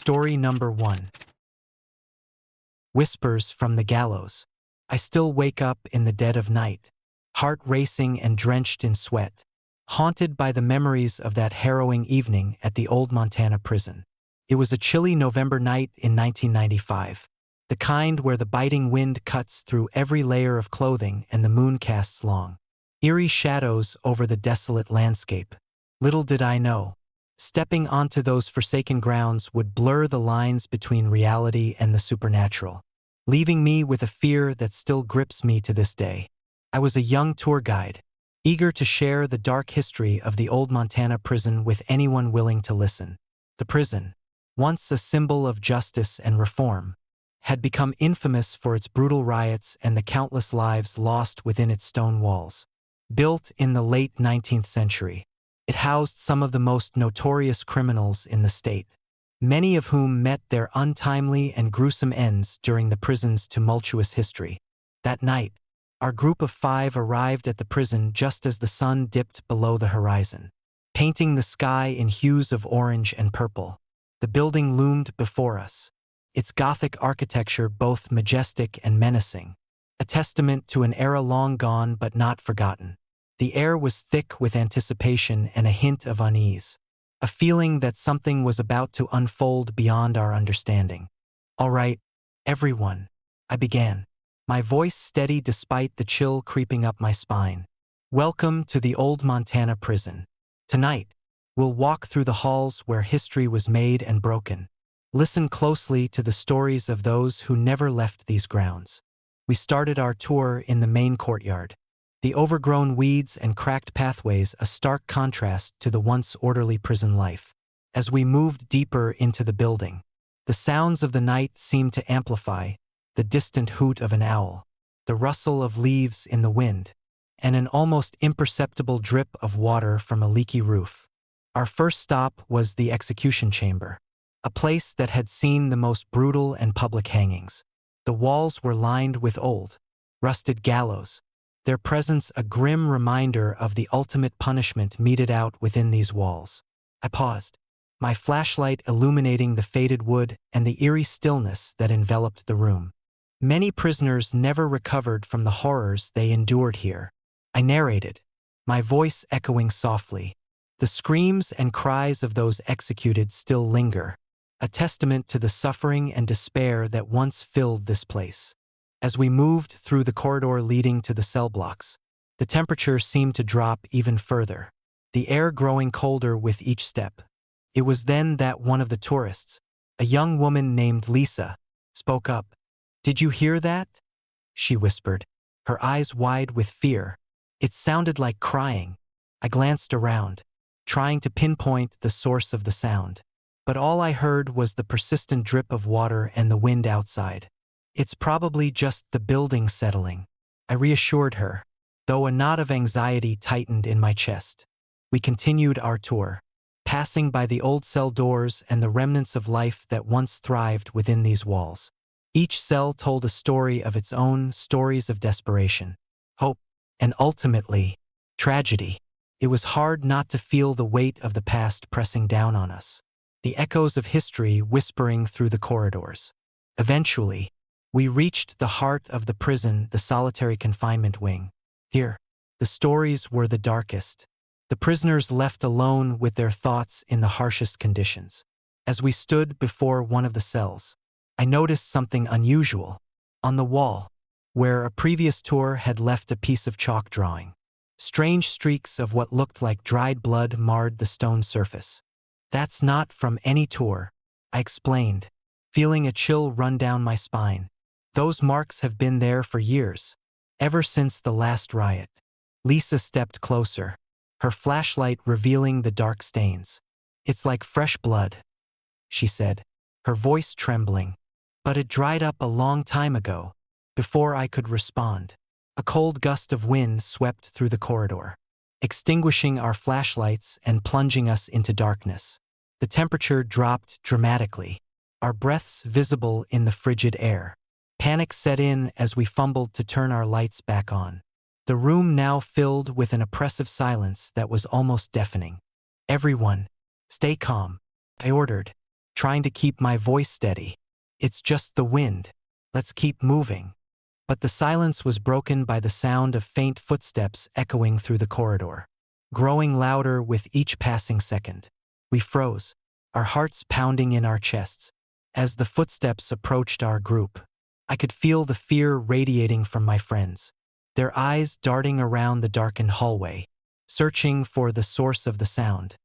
Story number 1. Whispers from the gallows. I still wake up in the dead of night, heart racing and drenched in sweat, haunted by the memories of that harrowing evening at the old Montana prison. It was a chilly November night in 1995, the kind where the biting wind cuts through every layer of clothing and the moon casts long, eerie shadows over the desolate landscape. Little did I know, stepping onto those forsaken grounds would blur the lines between reality and the supernatural, leaving me with a fear that still grips me to this day. I was a young tour guide, eager to share the dark history of the old Montana prison with anyone willing to listen. The prison, once a symbol of justice and reform, had become infamous for its brutal riots and the countless lives lost within its stone walls. Built in the late 19th century, it housed some of the most notorious criminals in the state, many of whom met their untimely and gruesome ends during the prison's tumultuous history. That night, our group of 5 arrived at the prison just as the sun dipped below the horizon, painting the sky in hues of orange and purple. The building loomed before us, its Gothic architecture both majestic and menacing, a testament to an era long gone but not forgotten. The air was thick with anticipation and a hint of unease, a feeling that something was about to unfold beyond our understanding. "All right, everyone," I began, my voice steady despite the chill creeping up my spine. "Welcome to the old Montana prison. Tonight, we'll walk through the halls where history was made and broken. Listen closely to the stories of those who never left these grounds." We started our tour in the main courtyard, the overgrown weeds and cracked pathways a stark contrast to the once orderly prison life. As we moved deeper into the building, the sounds of the night seemed to amplify: the distant hoot of an owl, the rustle of leaves in the wind, and an almost imperceptible drip of water from a leaky roof. Our first stop was the execution chamber, a place that had seen the most brutal and public hangings. The walls were lined with old, rusted gallows, their presence a grim reminder of the ultimate punishment meted out within these walls. I paused, my flashlight illuminating the faded wood and the eerie stillness that enveloped the room. Many prisoners never recovered from the horrors they endured here, I narrated, my voice echoing softly. The screams and cries of those executed still linger, a testament to the suffering and despair that once filled this place. As we moved through the corridor leading to the cell blocks, the temperature seemed to drop even further, the air growing colder with each step. It was then that one of the tourists, a young woman named Lisa, spoke up. "Did you hear that?" she whispered, her eyes wide with fear. It sounded like crying. I glanced around, trying to pinpoint the source of the sound, but all I heard was the persistent drip of water and the wind outside. "It's probably just the building settling," I reassured her, though a knot of anxiety tightened in my chest. We continued our tour, passing by the old cell doors and the remnants of life that once thrived within these walls. Each cell told a story of its own, stories of desperation, hope, and ultimately, tragedy. It was hard not to feel the weight of the past pressing down on us, the echoes of history whispering through the corridors. Eventually, we reached the heart of the prison, the solitary confinement wing. Here, the stories were the darkest, the prisoners left alone with their thoughts in the harshest conditions. As we stood before one of the cells, I noticed something unusual. On the wall, where a previous tour had left a piece of chalk drawing, strange streaks of what looked like dried blood marred the stone surface. "That's not from any tour," I explained, feeling a chill run down my spine. "Those marks have been there for years, ever since the last riot." Lisa stepped closer, her flashlight revealing the dark stains. "It's like fresh blood," she said, her voice trembling. "But it dried up a long time ago." Before I could respond, a cold gust of wind swept through the corridor, extinguishing our flashlights and plunging us into darkness. The temperature dropped dramatically, our breaths visible in the frigid air. Panic set in as we fumbled to turn our lights back on. The room now filled with an oppressive silence that was almost deafening. "Everyone, stay calm," I ordered, trying to keep my voice steady. "It's just the wind. Let's keep moving." But the silence was broken by the sound of faint footsteps echoing through the corridor, growing louder with each passing second. We froze, our hearts pounding in our chests. As the footsteps approached our group, I could feel the fear radiating from my friends, their eyes darting around the darkened hallway, searching for the source of the sound.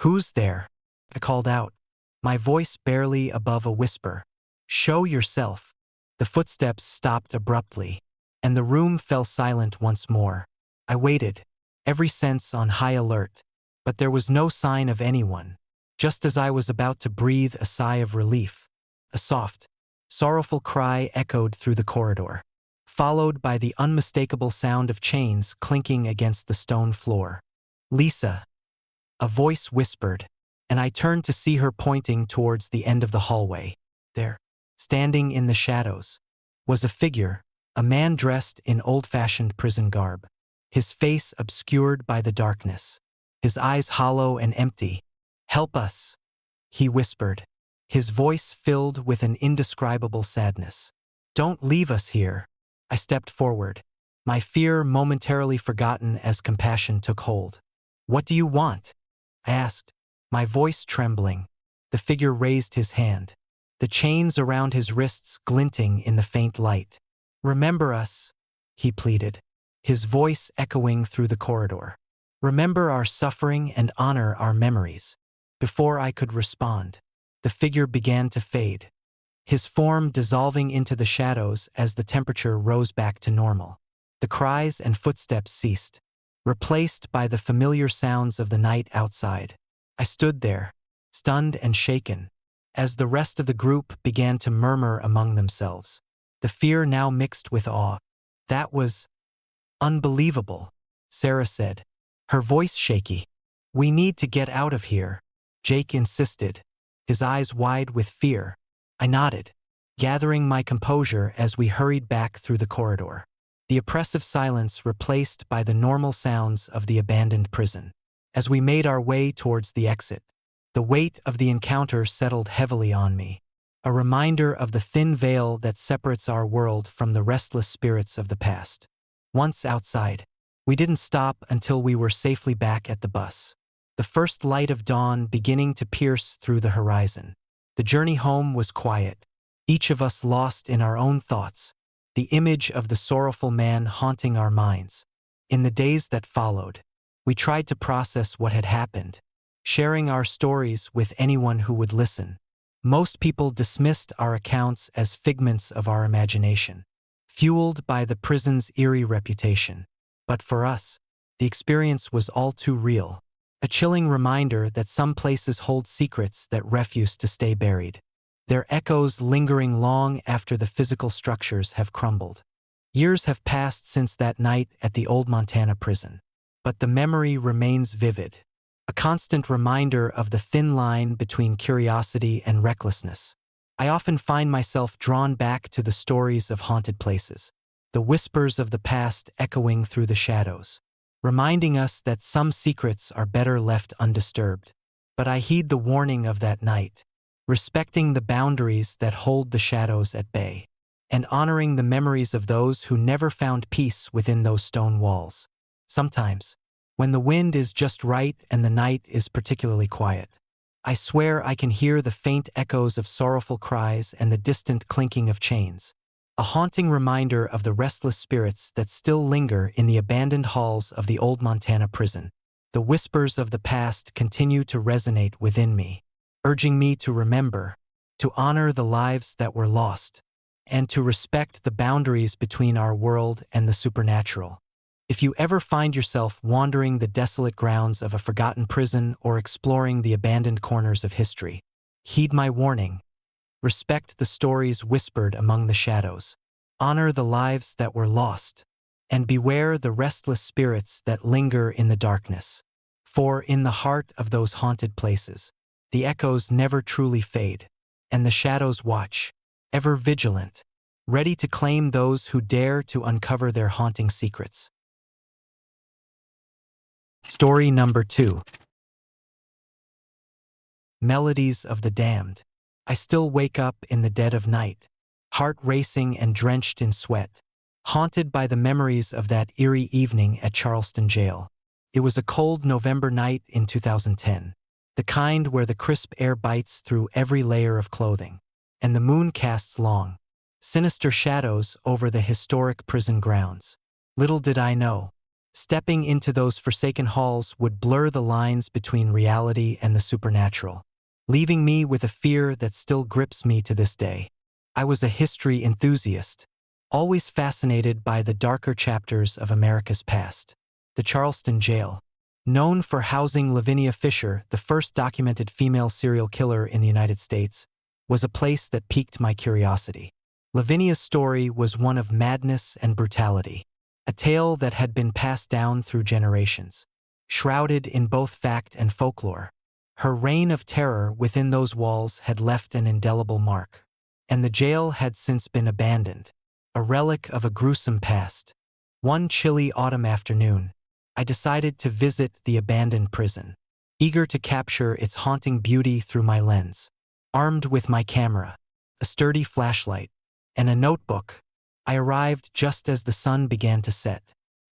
"Who's there?" I called out, my voice barely above a whisper. "Show yourself." The footsteps stopped abruptly, and the room fell silent once more. I waited, every sense on high alert, but there was no sign of anyone. Just as I was about to breathe a sigh of relief, a soft, sorrowful cry echoed through the corridor, followed by the unmistakable sound of chains clinking against the stone floor. "Lisa," a voice whispered, and I turned to see her pointing towards the end of the hallway. There, standing in the shadows, was a figure, a man dressed in old-fashioned prison garb, his face obscured by the darkness, his eyes hollow and empty. "Help us," he whispered, his voice filled with an indescribable sadness. "Don't leave us here." I stepped forward, my fear momentarily forgotten as compassion took hold. "What do you want?" I asked, my voice trembling. The figure raised his hand, the chains around his wrists glinting in the faint light. "Remember us," he pleaded, his voice echoing through the corridor. "Remember our suffering and honor our memories." Before I could respond, the figure began to fade, his form dissolving into the shadows as the temperature rose back to normal. The cries and footsteps ceased, replaced by the familiar sounds of the night outside. I stood there, stunned and shaken, as the rest of the group began to murmur among themselves, the fear now mixed with awe. "That was unbelievable," Sarah said, her voice shaky. "We need to get out of here," Jake insisted, his eyes wide with fear. I nodded, gathering my composure as we hurried back through the corridor, the oppressive silence replaced by the normal sounds of the abandoned prison. As we made our way towards the exit, the weight of the encounter settled heavily on me, a reminder of the thin veil that separates our world from the restless spirits of the past. Once outside, we didn't stop until we were safely back at the bus, the first light of dawn beginning to pierce through the horizon. The journey home was quiet, each of us lost in our own thoughts, the image of the sorrowful man haunting our minds. In the days that followed, we tried to process what had happened, sharing our stories with anyone who would listen. Most people dismissed our accounts as figments of our imagination, fueled by the prison's eerie reputation. But for us, the experience was all too real, a chilling reminder that some places hold secrets that refuse to stay buried, their echoes lingering long after the physical structures have crumbled. Years have passed since that night at the old Montana prison, but the memory remains vivid, a constant reminder of the thin line between curiosity and recklessness. I often find myself drawn back to the stories of haunted places, the whispers of the past echoing through the shadows, reminding us that some secrets are better left undisturbed. But I heed the warning of that night, respecting the boundaries that hold the shadows at bay, and honoring the memories of those who never found peace within those stone walls. Sometimes, when the wind is just right and the night is particularly quiet, I swear I can hear the faint echoes of sorrowful cries and the distant clinking of chains, a haunting reminder of the restless spirits that still linger in the abandoned halls of the old Montana prison. The whispers of the past continue to resonate within me, urging me to remember, to honor the lives that were lost, and to respect the boundaries between our world and the supernatural. If you ever find yourself wandering the desolate grounds of a forgotten prison or exploring the abandoned corners of history, heed my warning. Respect the stories whispered among the shadows, honor the lives that were lost, and beware the restless spirits that linger in the darkness. For in the heart of those haunted places, the echoes never truly fade, and the shadows watch, ever vigilant, ready to claim those who dare to uncover their haunting secrets. Story number 2. Melodies of the Damned. I still wake up in the dead of night, heart racing and drenched in sweat, haunted by the memories of that eerie evening at Charleston jail. It was a cold November night in 2010, the kind where the crisp air bites through every layer of clothing, and the moon casts long, sinister shadows over the historic prison grounds. Little did I know, stepping into those forsaken halls would blur the lines between reality and the supernatural, leaving me with a fear that still grips me to this day. I was a history enthusiast, always fascinated by the darker chapters of America's past. The Charleston jail, known for housing Lavinia Fisher, the first documented female serial killer in the United States, was a place that piqued my curiosity. Lavinia's story was one of madness and brutality, a tale that had been passed down through generations, shrouded in both fact and folklore. Her reign of terror within those walls had left an indelible mark, and the jail had since been abandoned, a relic of a gruesome past. One chilly autumn afternoon, I decided to visit the abandoned prison, eager to capture its haunting beauty through my lens. Armed with my camera, a sturdy flashlight, and a notebook, I arrived just as the sun began to set,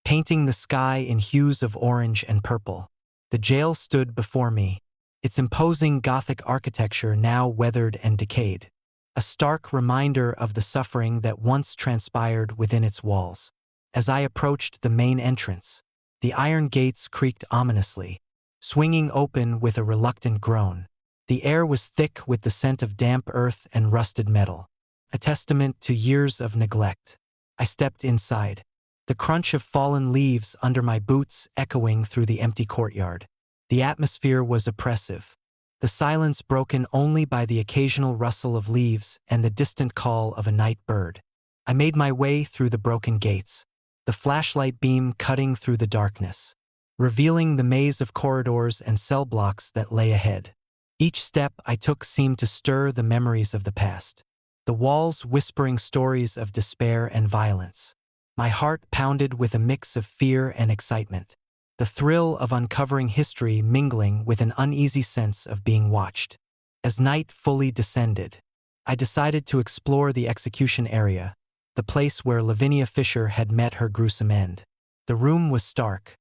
painting the sky in hues of orange and purple. The jail stood before me, its imposing Gothic architecture now weathered and decayed, a stark reminder of the suffering that once transpired within its walls. As I approached the main entrance, the iron gates creaked ominously, swinging open with a reluctant groan. The air was thick with the scent of damp earth and rusted metal, a testament to years of neglect. I stepped inside, the crunch of fallen leaves under my boots echoing through the empty courtyard. The atmosphere was oppressive, the silence broken only by the occasional rustle of leaves and the distant call of a night bird. I made my way through the broken gates, the flashlight beam cutting through the darkness, revealing the maze of corridors and cell blocks that lay ahead. Each step I took seemed to stir the memories of the past, the walls whispering stories of despair and violence. My heart pounded with a mix of fear and excitement, the thrill of uncovering history mingling with an uneasy sense of being watched. As night fully descended, I decided to explore the execution area, the place where Lavinia Fisher had met her gruesome end. The room was stark,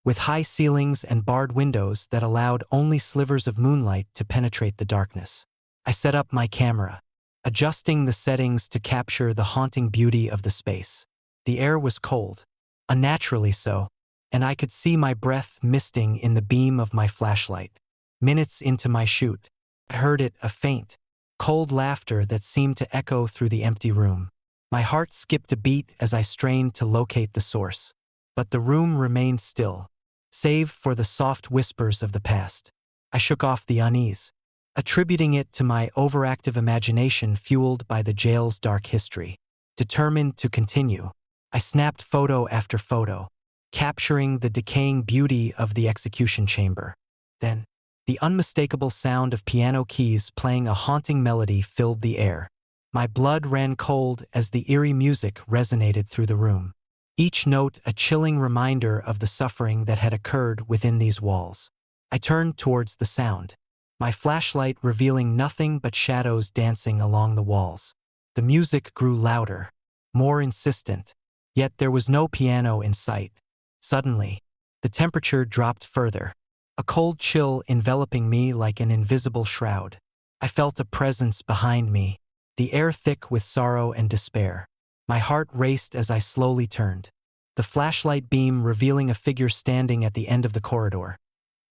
with high ceilings and barred windows that allowed only slivers of moonlight to penetrate the darkness. I set up my camera, adjusting the settings to capture the haunting beauty of the space. The air was cold, unnaturally so, and I could see my breath misting in the beam of my flashlight. Minutes into my shoot, I heard a faint, cold laughter that seemed to echo through the empty room. My heart skipped a beat as I strained to locate the source, but the room remained still, save for the soft whispers of the past. I shook off the unease, attributing it to my overactive imagination fueled by the jail's dark history. Determined to continue, I snapped photo after photo, capturing the decaying beauty of the execution chamber. Then, the unmistakable sound of piano keys playing a haunting melody filled the air. My blood ran cold as the eerie music resonated through the room, each note a chilling reminder of the suffering that had occurred within these walls. I turned towards the sound, my flashlight revealing nothing but shadows dancing along the walls. The music grew louder, more insistent, yet there was no piano in sight. Suddenly, the temperature dropped further, a cold chill enveloping me like an invisible shroud. I felt a presence behind me, the air thick with sorrow and despair. My heart raced as I slowly turned, the flashlight beam revealing a figure standing at the end of the corridor,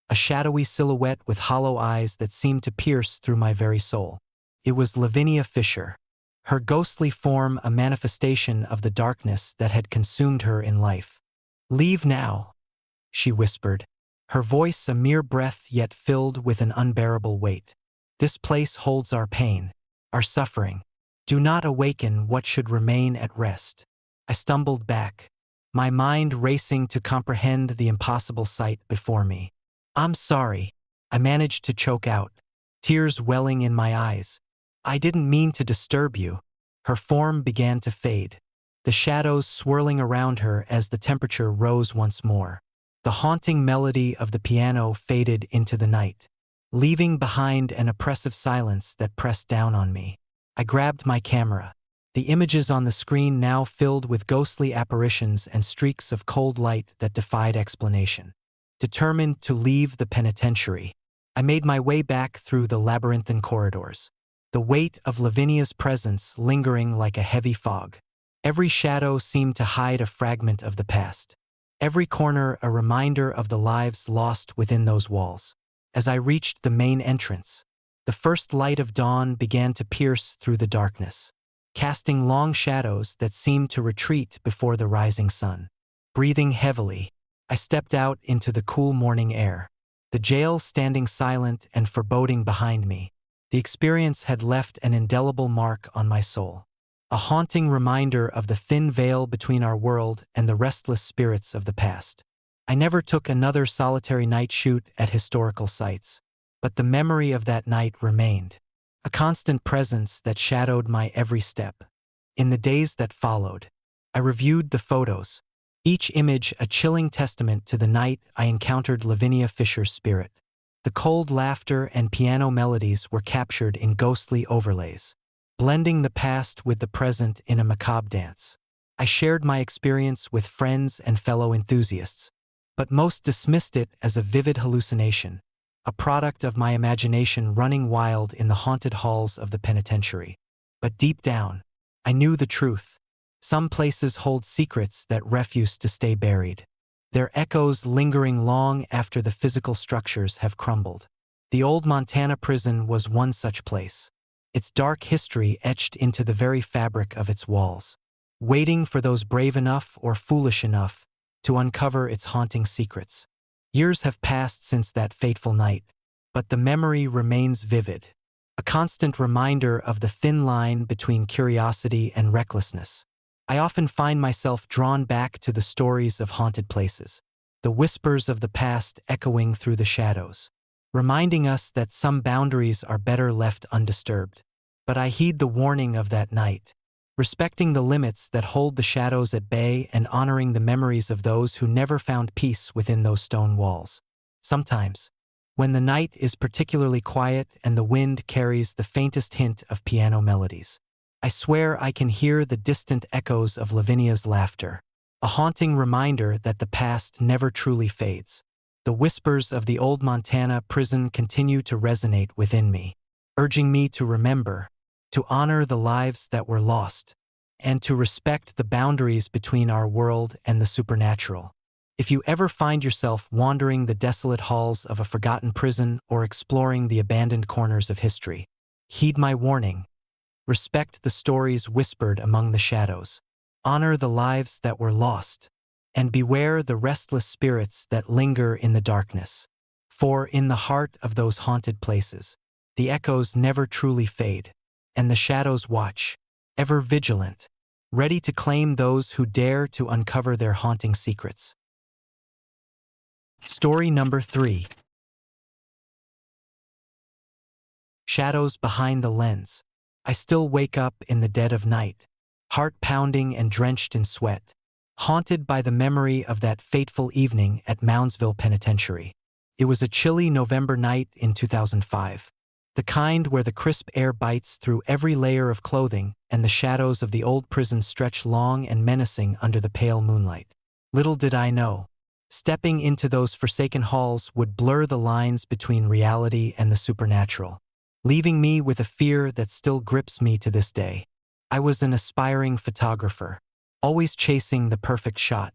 a shadowy silhouette with hollow eyes that seemed to pierce through my very soul. It was Lavinia Fisher, her ghostly form a manifestation of the darkness that had consumed her in life. "Leave now," she whispered, her voice a mere breath yet filled with an unbearable weight. "This place holds our pain, our suffering. Do not awaken what should remain at rest." I stumbled back, my mind racing to comprehend the impossible sight before me. "I'm sorry," I managed to choke out, tears welling in my eyes. "I didn't mean to disturb you." Her form began to fade, the shadows swirling around her as the temperature rose once more. The haunting melody of the piano faded into the night, leaving behind an oppressive silence that pressed down on me. I grabbed my camera. The images on the screen now filled with ghostly apparitions and streaks of cold light that defied explanation. Determined to leave the penitentiary, I made my way back through the labyrinthine corridors, the weight of Lavinia's presence lingering like a heavy fog. Every shadow seemed to hide a fragment of the past, every corner a reminder of the lives lost within those walls. As I reached the main entrance, the first light of dawn began to pierce through the darkness, casting long shadows that seemed to retreat before the rising sun. Breathing heavily, I stepped out into the cool morning air, the jail standing silent and foreboding behind me. The experience had left an indelible mark on my soul, a haunting reminder of the thin veil between our world and the restless spirits of the past. I never took another solitary night shoot at historical sites, but the memory of that night remained, a constant presence that shadowed my every step. In the days that followed, I reviewed the photos, each image a chilling testament to the night I encountered Lavinia Fisher's spirit. The cold laughter and piano melodies were captured in ghostly overlays, blending the past with the present in a macabre dance. I shared my experience with friends and fellow enthusiasts, but most dismissed it as a vivid hallucination, a product of my imagination running wild in the haunted halls of the penitentiary. But deep down, I knew the truth. Some places hold secrets that refuse to stay buried, their echoes lingering long after the physical structures have crumbled. The old Montana prison was one such place, its dark history etched into the very fabric of its walls, waiting for those brave enough or foolish enough to uncover its haunting secrets. Years have passed since that fateful night, but the memory remains vivid, a constant reminder of the thin line between curiosity and recklessness. I often find myself drawn back to the stories of haunted places, the whispers of the past echoing through the shadows, reminding us that some boundaries are better left undisturbed. But I heed the warning of that night, respecting the limits that hold the shadows at bay and honoring the memories of those who never found peace within those stone walls. Sometimes, when the night is particularly quiet and the wind carries the faintest hint of piano melodies, I swear I can hear the distant echoes of Lavinia's laughter, a haunting reminder that the past never truly fades. The whispers of the old Montana prison continue to resonate within me, urging me to remember, to honor the lives that were lost, and to respect the boundaries between our world and the supernatural. If you ever find yourself wandering the desolate halls of a forgotten prison or exploring the abandoned corners of history, heed my warning. Respect the stories whispered among the shadows, honor the lives that were lost, and beware the restless spirits that linger in the darkness. For in the heart of those haunted places, the echoes never truly fade, and the shadows watch, ever vigilant, ready to claim those who dare to uncover their haunting secrets. Story number 3. Shadows behind the lens. I still wake up in the dead of night, heart pounding and drenched in sweat, haunted by the memory of that fateful evening at Moundsville Penitentiary. It was a chilly November night in 2005, the kind where the crisp air bites through every layer of clothing and the shadows of the old prison stretch long and menacing under the pale moonlight. Little did I know, stepping into those forsaken halls would blur the lines between reality and the supernatural, leaving me with a fear that still grips me to this day. I was an aspiring photographer, always chasing the perfect shot,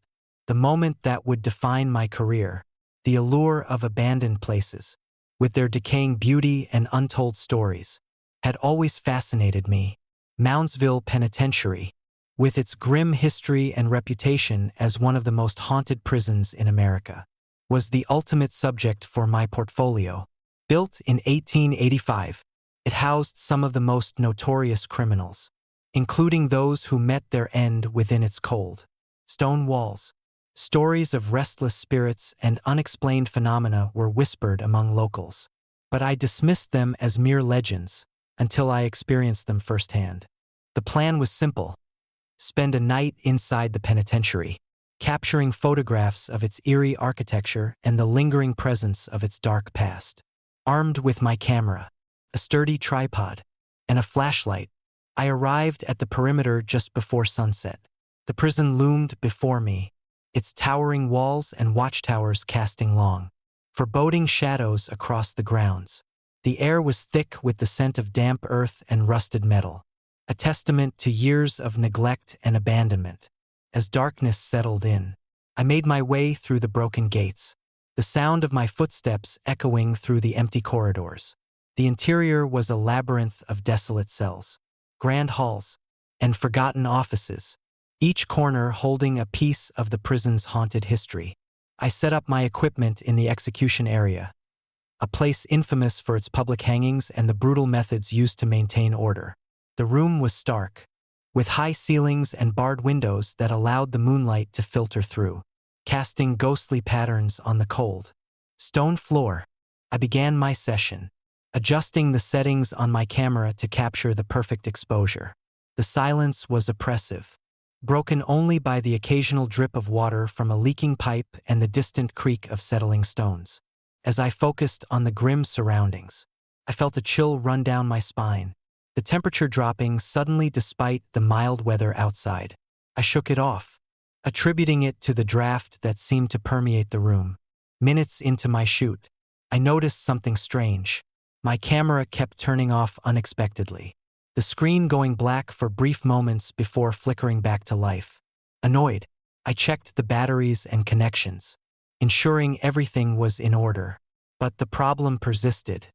the moment that would define my career. The allure of abandoned places, with their decaying beauty and untold stories, had always fascinated me. Moundsville Penitentiary, with its grim history and reputation as one of the most haunted prisons in America, was the ultimate subject for my portfolio. Built in 1885, it housed some of the most notorious criminals, including those who met their end within its cold stone walls. Stories of restless spirits and unexplained phenomena were whispered among locals, but I dismissed them as mere legends until I experienced them firsthand. The plan was simple: spend a night inside the penitentiary, capturing photographs of its eerie architecture and the lingering presence of its dark past. Armed with my camera, a sturdy tripod, and a flashlight, I arrived at the perimeter just before sunset. The prison loomed before me, its towering walls and watchtowers casting long, foreboding shadows across the grounds. The air was thick with the scent of damp earth and rusted metal, a testament to years of neglect and abandonment. As darkness settled in, I made my way through the broken gates, the sound of my footsteps echoing through the empty corridors. The interior was a labyrinth of desolate cells, grand halls, and forgotten offices, each corner holding a piece of the prison's haunted history. I set up my equipment in the execution area, a place infamous for its public hangings and the brutal methods used to maintain order. The room was stark, with high ceilings and barred windows that allowed the moonlight to filter through, casting ghostly patterns on the cold stone floor. I began my session, adjusting the settings on my camera to capture the perfect exposure. The silence was oppressive, broken only by the occasional drip of water from a leaking pipe and the distant creak of settling stones. As I focused on the grim surroundings, I felt a chill run down my spine, the temperature dropping suddenly despite the mild weather outside. I shook it off, attributing it to the draft that seemed to permeate the room. Minutes into my shoot, I noticed something strange. My camera kept turning off unexpectedly, the screen going black for brief moments before flickering back to life. Annoyed, I checked the batteries and connections, ensuring everything was in order. But the problem persisted,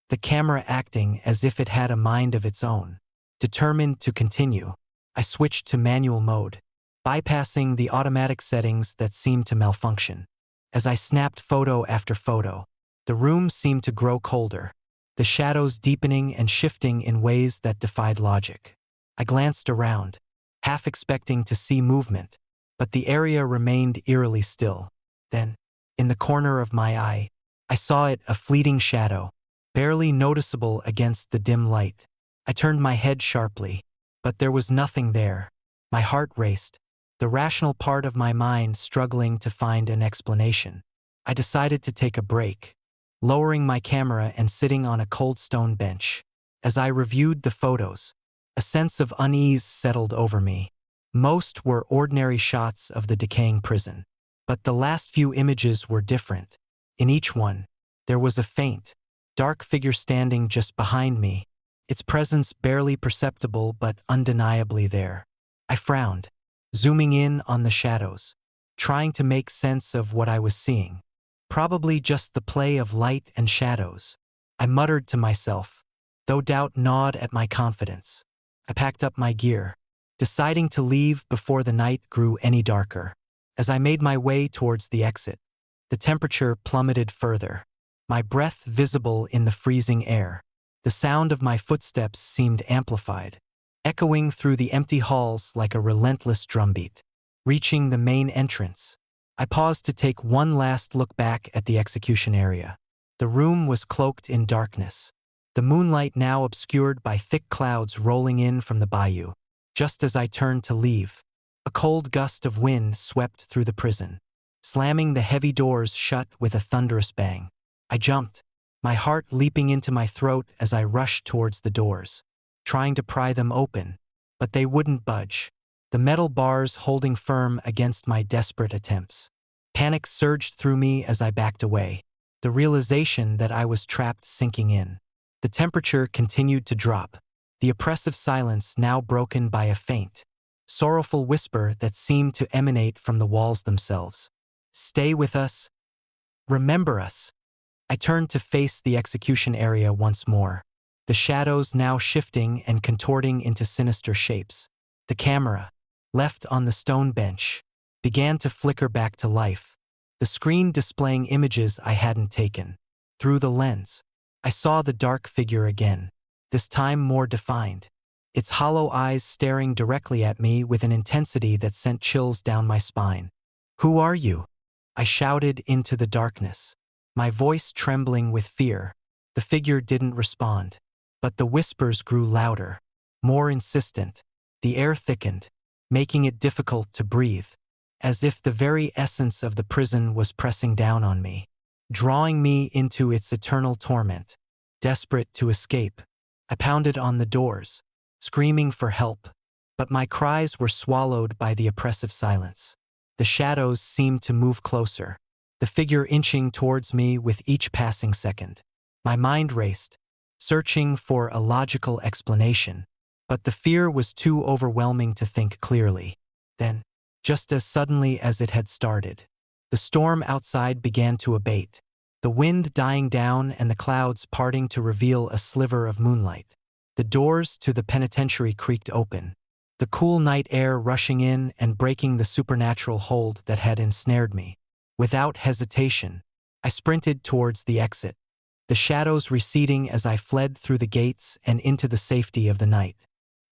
the camera acting as if it had a mind of its own. Determined to continue, I switched to manual mode, bypassing the automatic settings that seemed to malfunction. As I snapped photo after photo, the room seemed to grow colder, the shadows deepening and shifting in ways that defied logic. I glanced around, half expecting to see movement, but the area remained eerily still. Then, in the corner of my eye, I saw it, a fleeting shadow, barely noticeable against the dim light. I turned my head sharply, but there was nothing there. My heart raced, the rational part of my mind struggling to find an explanation. I decided to take a break, lowering my camera and sitting on a cold stone bench. As I reviewed the photos, a sense of unease settled over me. Most were ordinary shots of the decaying prison, but the last few images were different. In each one, there was a faint, dark figure standing just behind me, its presence barely perceptible but undeniably there. I frowned, zooming in on the shadows, trying to make sense of what I was seeing. Probably just the play of light and shadows, I muttered to myself, though doubt gnawed at my confidence. I packed up my gear, deciding to leave before the night grew any darker. As I made my way towards the exit, the temperature plummeted further, my breath visible in the freezing air. The sound of my footsteps seemed amplified, echoing through the empty halls like a relentless drumbeat. Reaching the main entrance, I paused to take one last look back at the execution area. The room was cloaked in darkness, the moonlight now obscured by thick clouds rolling in from the bayou. Just as I turned to leave, a cold gust of wind swept through the prison, slamming the heavy doors shut with a thunderous bang. I jumped, my heart leaping into my throat as I rushed towards the doors, trying to pry them open, but they wouldn't budge, the metal bars holding firm against my desperate attempts. Panic surged through me as I backed away, the realization that I was trapped sinking in. The temperature continued to drop, the oppressive silence now broken by a faint, sorrowful whisper that seemed to emanate from the walls themselves. "Stay with us. Remember us." I turned to face the execution area once more, the shadows now shifting and contorting into sinister shapes. The camera, left on the stone bench, began to flicker back to life, the screen displaying images I hadn't taken. Through the lens, I saw the dark figure again, this time more defined, its hollow eyes staring directly at me with an intensity that sent chills down my spine. "Who are you?" I shouted into the darkness, my voice trembling with fear. The figure didn't respond, but the whispers grew louder, more insistent. The air thickened, making it difficult to breathe, as if the very essence of the prison was pressing down on me. drawing me into its eternal torment. Desperate to escape, I pounded on the doors, screaming for help, but my cries were swallowed by the oppressive silence. The shadows seemed to move closer, the figure inching towards me with each passing second. My mind raced, searching for a logical explanation, but the fear was too overwhelming to think clearly. Then, just as suddenly as it had started, the storm outside began to abate, the wind dying down and the clouds parting to reveal a sliver of moonlight. The doors to the penitentiary creaked open, the cool night air rushing in and breaking the supernatural hold that had ensnared me. Without hesitation, I sprinted towards the exit, the shadows receding as I fled through the gates and into the safety of the night.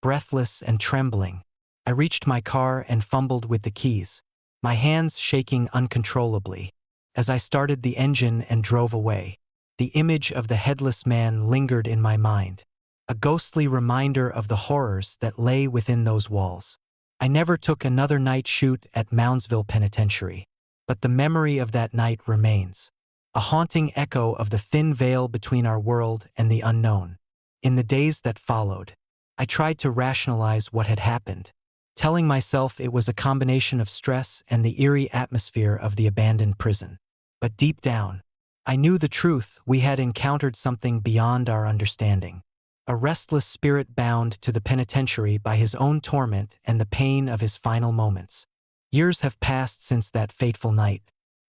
Breathless and trembling, I reached my car and fumbled with the keys, my hands shaking uncontrollably. As I started the engine and drove away, the image of the headless man lingered in my mind, a ghostly reminder of the horrors that lay within those walls. I never took another night shoot at Moundsville Penitentiary, but the memory of that night remains, a haunting echo of the thin veil between our world and the unknown. In the days that followed, I tried to rationalize what had happened, telling myself it was a combination of stress and the eerie atmosphere of the abandoned prison. But deep down, I knew the truth: we had encountered something beyond our understanding. A restless spirit bound to the penitentiary by his own torment and the pain of his final moments. Years have passed since that fateful night,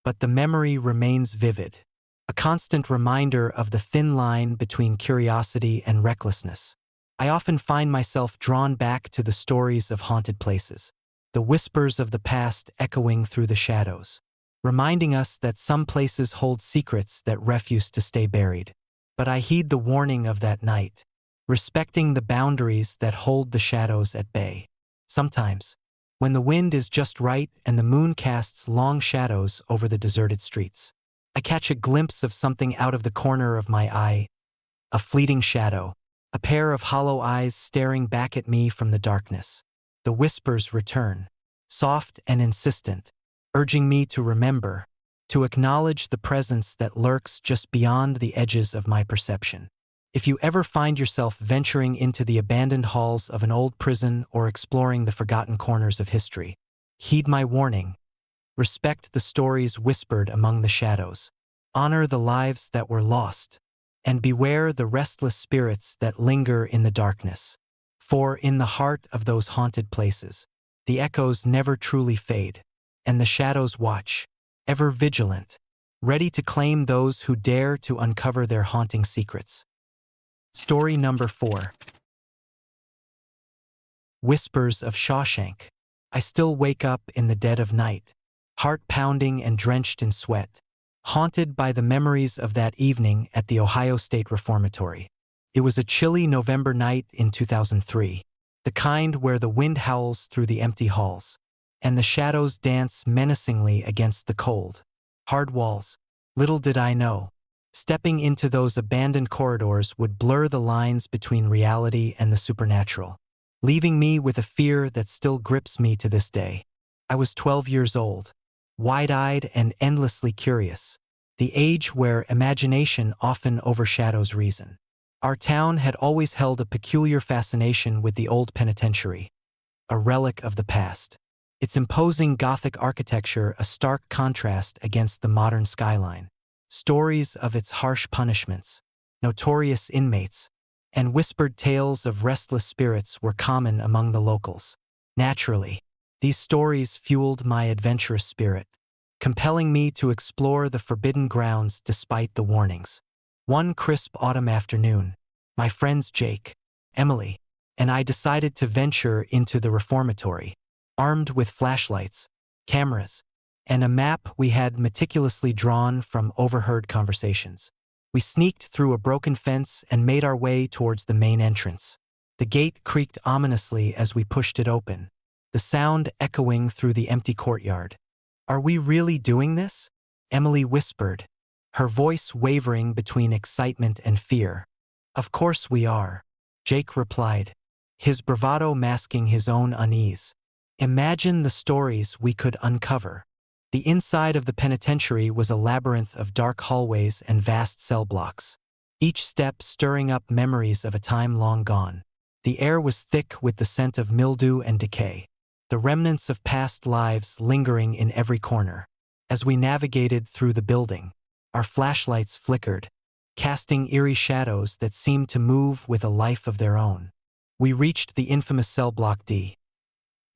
but the memory remains vivid, a constant reminder of the thin line between curiosity and recklessness. I often find myself drawn back to the stories of haunted places, the whispers of the past echoing through the shadows, reminding us that some places hold secrets that refuse to stay buried. But I heed the warning of that night, respecting the boundaries that hold the shadows at bay. Sometimes, when the wind is just right and the moon casts long shadows over the deserted streets, I catch a glimpse of something out of the corner of my eye, a fleeting shadow, a pair of hollow eyes staring back at me from the darkness. The whispers return, soft and insistent, urging me to remember, to acknowledge the presence that lurks just beyond the edges of my perception. If you ever find yourself venturing into the abandoned halls of an old prison or exploring the forgotten corners of history, heed my warning. Respect the stories whispered among the shadows. Honor the lives that were lost, and beware the restless spirits that linger in the darkness. For in the heart of those haunted places, the echoes never truly fade, and the shadows watch, ever vigilant, ready to claim those who dare to uncover their haunting secrets. Story number 4. Whispers of Shawshank. I still wake up in the dead of night, heart pounding and drenched in sweat, haunted by the memories of that evening at the Ohio State Reformatory. It was a chilly November night in 2003, the kind where the wind howls through the empty halls, and the shadows dance menacingly against the cold, hard walls. Little did I know, stepping into those abandoned corridors would blur the lines between reality and the supernatural, leaving me with a fear that still grips me to this day. I was 12 years old, wide-eyed and endlessly curious, the age where imagination often overshadows reason. Our town had always held a peculiar fascination with the old penitentiary, a relic of the past, its imposing Gothic architecture a stark contrast against the modern skyline. Stories of its harsh punishments, notorious inmates, and whispered tales of restless spirits were common among the locals. Naturally, these stories fueled my adventurous spirit, compelling me to explore the forbidden grounds despite the warnings. One crisp autumn afternoon, my friends Jake, Emily, and I decided to venture into the reformatory, armed with flashlights, cameras, and a map we had meticulously drawn from overheard conversations. We sneaked through a broken fence and made our way towards the main entrance. The gate creaked ominously as we pushed it open, the sound echoing through the empty courtyard. "Are we really doing this?" Emily whispered, her voice wavering between excitement and fear. "Of course we are," Jake replied, his bravado masking his own unease. "Imagine the stories we could uncover." The inside of the penitentiary was a labyrinth of dark hallways and vast cell blocks, each step stirring up memories of a time long gone. The air was thick with the scent of mildew and decay, the remnants of past lives lingering in every corner. As we navigated through the building, our flashlights flickered, casting eerie shadows that seemed to move with a life of their own. We reached the infamous cell block D.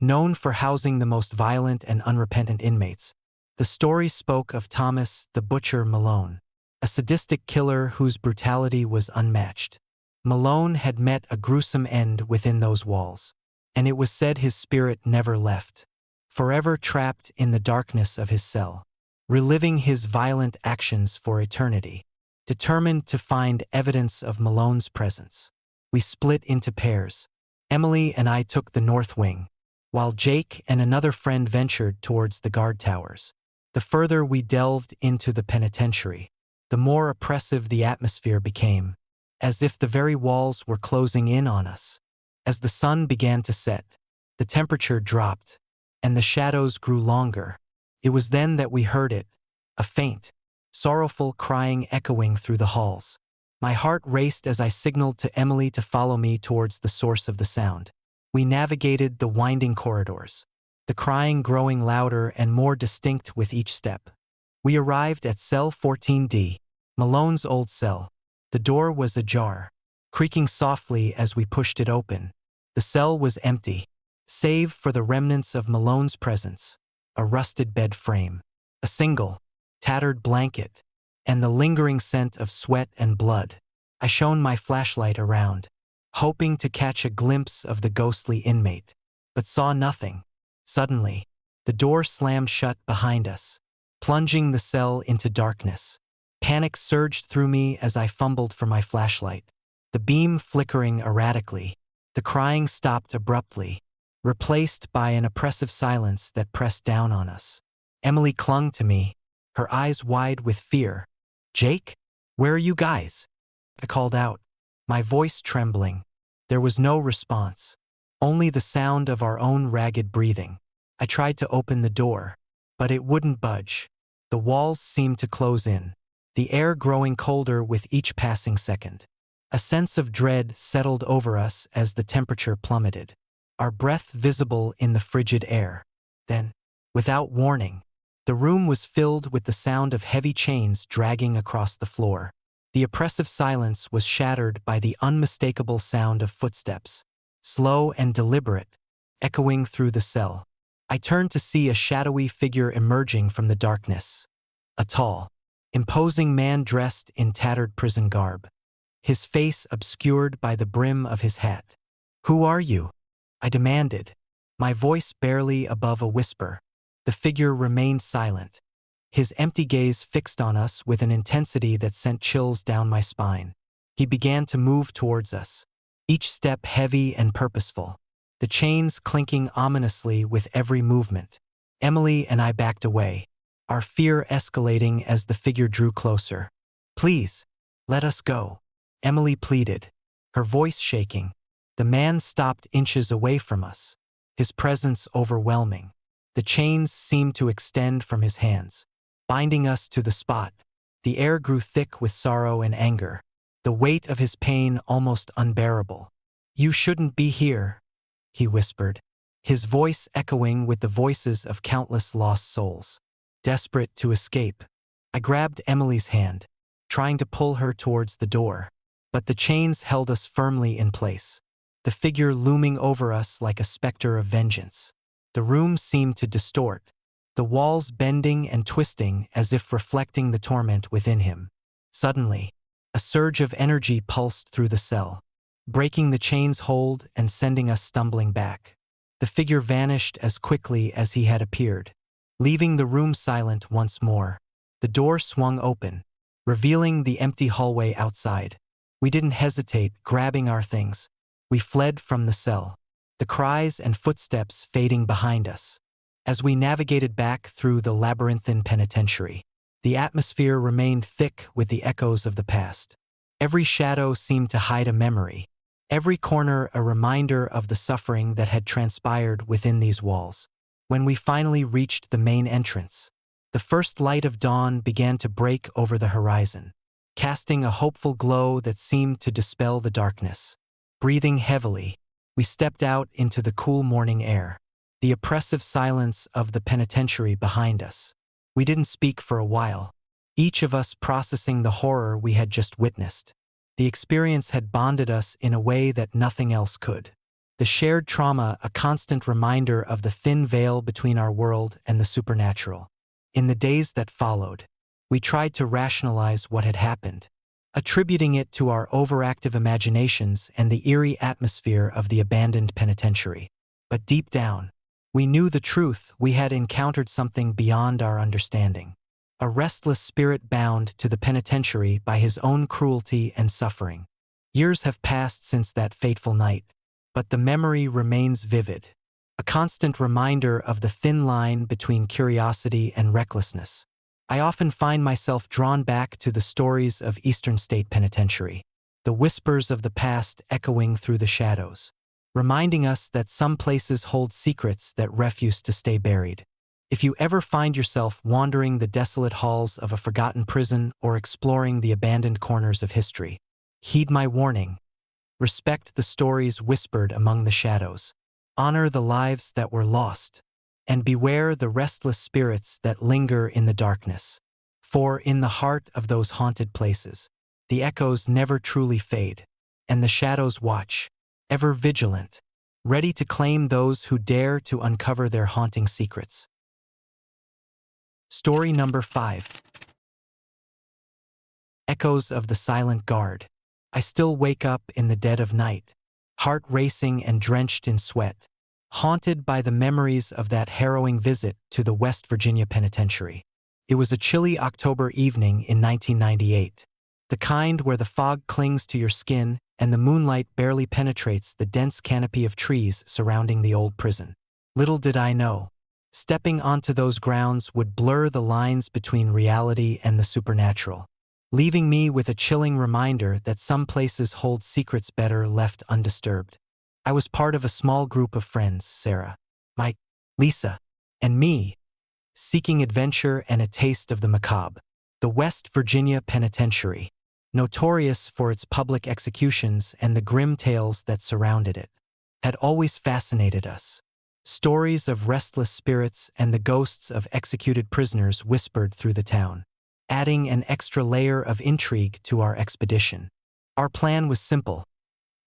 Known for housing the most violent and unrepentant inmates, the story spoke of Thomas the Butcher Malone, a sadistic killer whose brutality was unmatched. Malone had met a gruesome end within those walls, and it was said his spirit never left, forever trapped in the darkness of his cell, reliving his violent actions for eternity. Determined to find evidence of Malone's presence, we split into pairs. Emily and I took the north wing, while Jake and another friend ventured towards the guard towers. The further we delved into the penitentiary, the more oppressive the atmosphere became, as if the very walls were closing in on us. As the sun began to set, the temperature dropped, and the shadows grew longer. It was then that we heard it, a faint, sorrowful crying echoing through the halls. My heart raced as I signaled to Emily to follow me towards the source of the sound. We navigated the winding corridors, the crying growing louder and more distinct with each step. We arrived at cell 14D, Malone's old cell. The door was ajar, creaking softly as we pushed it open. The cell was empty, save for the remnants of Malone's presence, a rusted bed frame, a single, tattered blanket, and the lingering scent of sweat and blood. I shone my flashlight around, hoping to catch a glimpse of the ghostly inmate, but saw nothing. Suddenly, the door slammed shut behind us, plunging the cell into darkness. Panic surged through me as I fumbled for my flashlight, the beam flickering erratically. The crying stopped abruptly, replaced by an oppressive silence that pressed down on us. Emily clung to me, her eyes wide with fear. "Jake? Where are you guys?" I called out, my voice trembling. There was no response, only the sound of our own ragged breathing. I tried to open the door, but it wouldn't budge. The walls seemed to close in, the air growing colder with each passing second. A sense of dread settled over us as the temperature plummeted, our breath visible in the frigid air. Then, without warning, the room was filled with the sound of heavy chains dragging across the floor. The oppressive silence was shattered by the unmistakable sound of footsteps, slow and deliberate, echoing through the cell. I turned to see a shadowy figure emerging from the darkness. A tall, imposing man dressed in tattered prison garb, his face obscured by the brim of his hat. "Who are you?" I demanded, my voice barely above a whisper. The figure remained silent, his empty gaze fixed on us with an intensity that sent chills down my spine. He began to move towards us, each step heavy and purposeful, the chains clinking ominously with every movement. Emily and I backed away, our fear escalating as the figure drew closer. "Please, let us go," Emily pleaded, her voice shaking. The man stopped inches away from us, his presence overwhelming. The chains seemed to extend from his hands, binding us to the spot. The air grew thick with sorrow and anger, the weight of his pain almost unbearable. "You shouldn't be here," he whispered, his voice echoing with the voices of countless lost souls, desperate to escape. I grabbed Emily's hand, trying to pull her towards the door, but the chains held us firmly in place, the figure looming over us like a specter of vengeance. The room seemed to distort, the walls bending and twisting as if reflecting the torment within him. Suddenly, a surge of energy pulsed through the cell, breaking the chain's hold and sending us stumbling back. The figure vanished as quickly as he had appeared, leaving the room silent once more. The door swung open, revealing the empty hallway outside. We didn't hesitate, grabbing our things. We fled from the cell, the cries and footsteps fading behind us. As we navigated back through the labyrinthine penitentiary, the atmosphere remained thick with the echoes of the past. Every shadow seemed to hide a memory, every corner a reminder of the suffering that had transpired within these walls. When we finally reached the main entrance, The first light of dawn began to break over the horizon, casting a hopeful glow that seemed to dispel the darkness. Breathing heavily, we stepped out into the cool morning air, the oppressive silence of the penitentiary behind us. We didn't speak for a while, each of us processing the horror we had just witnessed. The experience had bonded us in a way that nothing else could. The shared trauma, a constant reminder of the thin veil between our world and the supernatural. In the days that followed, we tried to rationalize what had happened, attributing it to our overactive imaginations and the eerie atmosphere of the abandoned penitentiary. But deep down, we knew the truth. We had encountered something beyond our understanding. A restless spirit bound to the penitentiary by his own cruelty and suffering. Years have passed since that fateful night, but the memory remains vivid, a constant reminder of the thin line between curiosity and recklessness. I often find myself drawn back to the stories of Eastern State Penitentiary, the whispers of the past echoing through the shadows, reminding us that some places hold secrets that refuse to stay buried. If you ever find yourself wandering the desolate halls of a forgotten prison or exploring the abandoned corners of history, heed my warning. Respect the stories whispered among the shadows. Honor the lives that were lost, and beware the restless spirits that linger in the darkness. For in the heart of those haunted places, the echoes never truly fade, and the shadows watch, ever vigilant, ready to claim those who dare to uncover their haunting secrets. Story number 5. Echoes of the Silent Guard. I still wake up in the dead of night, heart racing and drenched in sweat, haunted by the memories of that harrowing visit to the West Virginia Penitentiary. It was a chilly October evening in 1998, the kind where the fog clings to your skin and the moonlight barely penetrates the dense canopy of trees surrounding the old prison. Little did I know, stepping onto those grounds would blur the lines between reality and the supernatural, leaving me with a chilling reminder that some places hold secrets better left undisturbed. I was part of a small group of friends, Sarah, Mike, Lisa, and me, seeking adventure and a taste of the macabre. The West Virginia Penitentiary, notorious for its public executions and the grim tales that surrounded it, had always fascinated us. Stories of restless spirits and the ghosts of executed prisoners whispered through the town, adding an extra layer of intrigue to our expedition. Our plan was simple: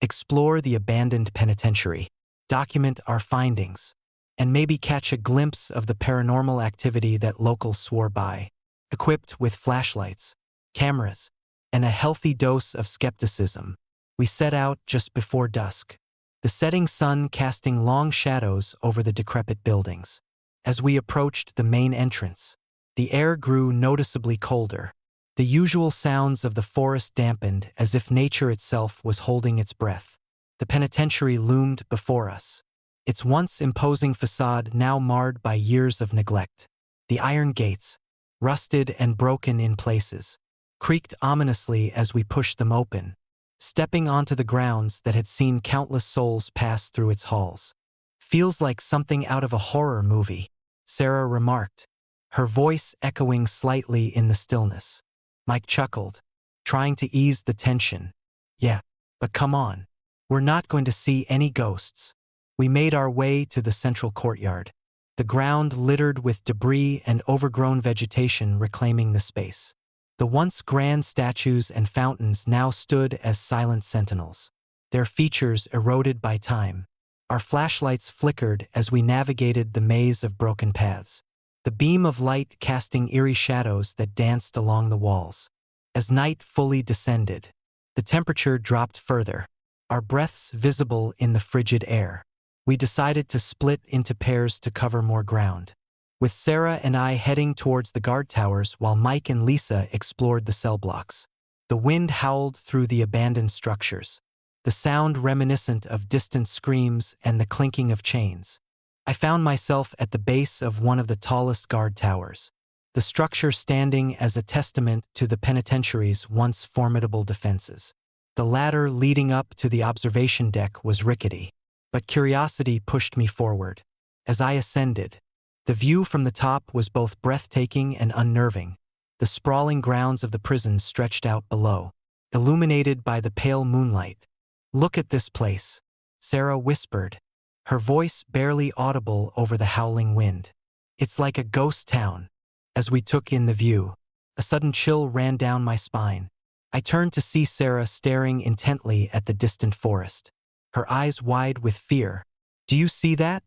explore the abandoned penitentiary, document our findings, and maybe catch a glimpse of the paranormal activity that locals swore by. Equipped with flashlights, cameras, and a healthy dose of skepticism, we set out just before dusk, the setting sun casting long shadows over the decrepit buildings. As we approached the main entrance, the air grew noticeably colder. The usual sounds of the forest dampened as if nature itself was holding its breath. The penitentiary loomed before us, its once imposing facade now marred by years of neglect. The iron gates, rusted and broken in places, creaked ominously as we pushed them open, stepping onto the grounds that had seen countless souls pass through its halls. "Feels like something out of a horror movie," Sarah remarked, her voice echoing slightly in the stillness. Mike chuckled, trying to ease the tension. "Yeah, but come on. We're not going to see any ghosts." We made our way to the central courtyard, the ground littered with debris and overgrown vegetation reclaiming the space. The once grand statues and fountains now stood as silent sentinels, their features eroded by time. Our flashlights flickered as we navigated the maze of broken paths, the beam of light casting eerie shadows that danced along the walls. As night fully descended, the temperature dropped further, our breaths visible in the frigid air. We decided to split into pairs to cover more ground, with Sarah and I heading towards the guard towers while Mike and Lisa explored the cell blocks. The wind howled through the abandoned structures, the sound reminiscent of distant screams and the clinking of chains. I found myself at the base of one of the tallest guard towers, the structure standing as a testament to the penitentiary's once formidable defenses. The ladder leading up to the observation deck was rickety, but curiosity pushed me forward. As I ascended, The view from the top was both breathtaking and unnerving. The sprawling grounds of the prison stretched out below, illuminated by the pale moonlight. "Look at this place," Sarah whispered, her voice barely audible over the howling wind. "It's like a ghost town." As we took in the view, a sudden chill ran down my spine. I turned to see Sarah staring intently at the distant forest, her eyes wide with fear. "Do you see that?"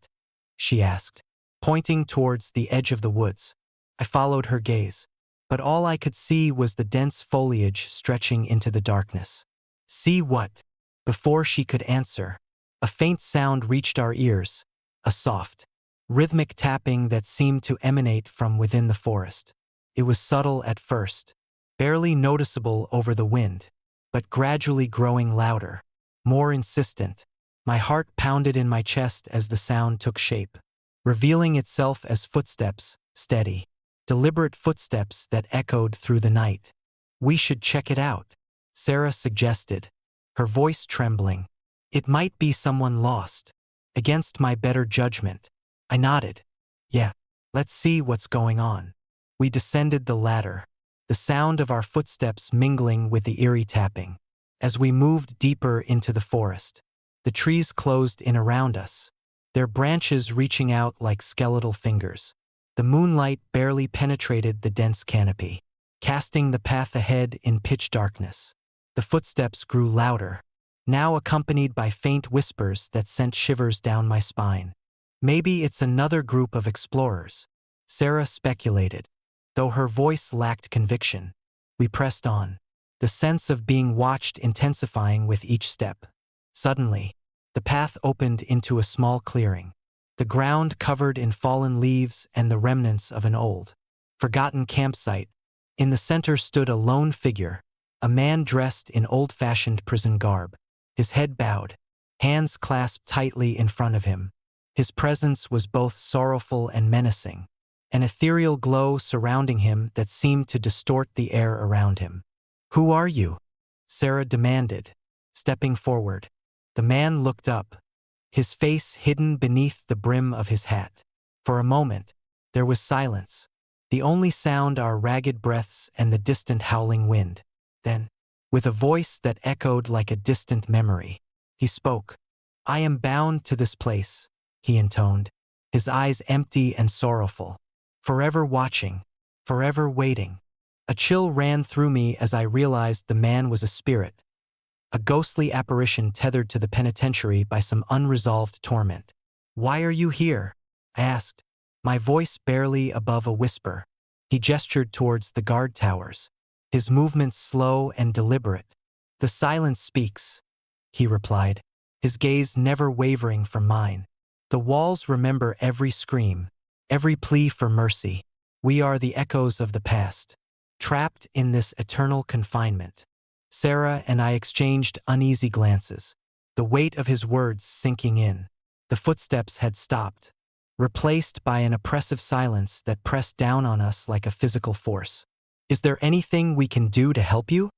she asked, pointing towards the edge of the woods. I followed her gaze, but all I could see was the dense foliage stretching into the darkness. "See what?" Before she could answer, a faint sound reached our ears, a soft, rhythmic tapping that seemed to emanate from within the forest. It was subtle at first, barely noticeable over the wind, but gradually growing louder, more insistent. My heart pounded in my chest as the sound took shape, revealing itself as footsteps, steady, deliberate footsteps that echoed through the night. "We should check it out," Sarah suggested, her voice trembling. "It might be someone lost." Against my better judgment, I nodded. "Yeah, let's see what's going on." We descended the ladder, the sound of our footsteps mingling with the eerie tapping. As we moved deeper into the forest, the trees closed in around us, their branches reaching out like skeletal fingers. The moonlight barely penetrated the dense canopy, casting the path ahead in pitch darkness. The footsteps grew louder, now accompanied by faint whispers that sent shivers down my spine. "Maybe it's another group of explorers," Sarah speculated, though her voice lacked conviction. We pressed on, the sense of being watched intensifying with each step. Suddenly, the path opened into a small clearing, the ground covered in fallen leaves and the remnants of an old, forgotten campsite. In the center stood a lone figure, a man dressed in old-fashioned prison garb, his head bowed, hands clasped tightly in front of him. His presence was both sorrowful and menacing, an ethereal glow surrounding him that seemed to distort the air around him. "Who are you?" Sarah demanded, stepping forward. The man looked up, his face hidden beneath the brim of his hat. For a moment, there was silence, the only sound our ragged breaths and the distant howling wind. Then, with a voice that echoed like a distant memory, he spoke. "I am bound to this place," he intoned, his eyes empty and sorrowful. "Forever watching, forever waiting." A chill ran through me as I realized the man was a spirit, a ghostly apparition tethered to the penitentiary by some unresolved torment. "Why are you here?" I asked, my voice barely above a whisper. He gestured towards the guard towers, his movements slow and deliberate. "The silence speaks," he replied, his gaze never wavering from mine. "The walls remember every scream, every plea for mercy. We are the echoes of the past, trapped in this eternal confinement." Sarah and I exchanged uneasy glances, the weight of his words sinking in. The footsteps had stopped, replaced by an oppressive silence that pressed down on us like a physical force. "Is there anything we can do to help you?"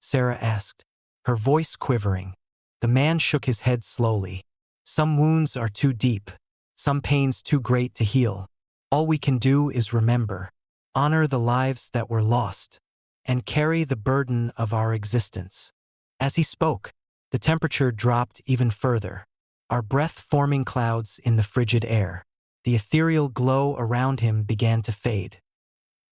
Sarah asked, her voice quivering. The man shook his head slowly. "Some wounds are too deep, some pains too great to heal. All we can do is remember, honor the lives that were lost, and carry the burden of our existence." As he spoke, the temperature dropped even further, our breath forming clouds in the frigid air. The ethereal glow around him began to fade,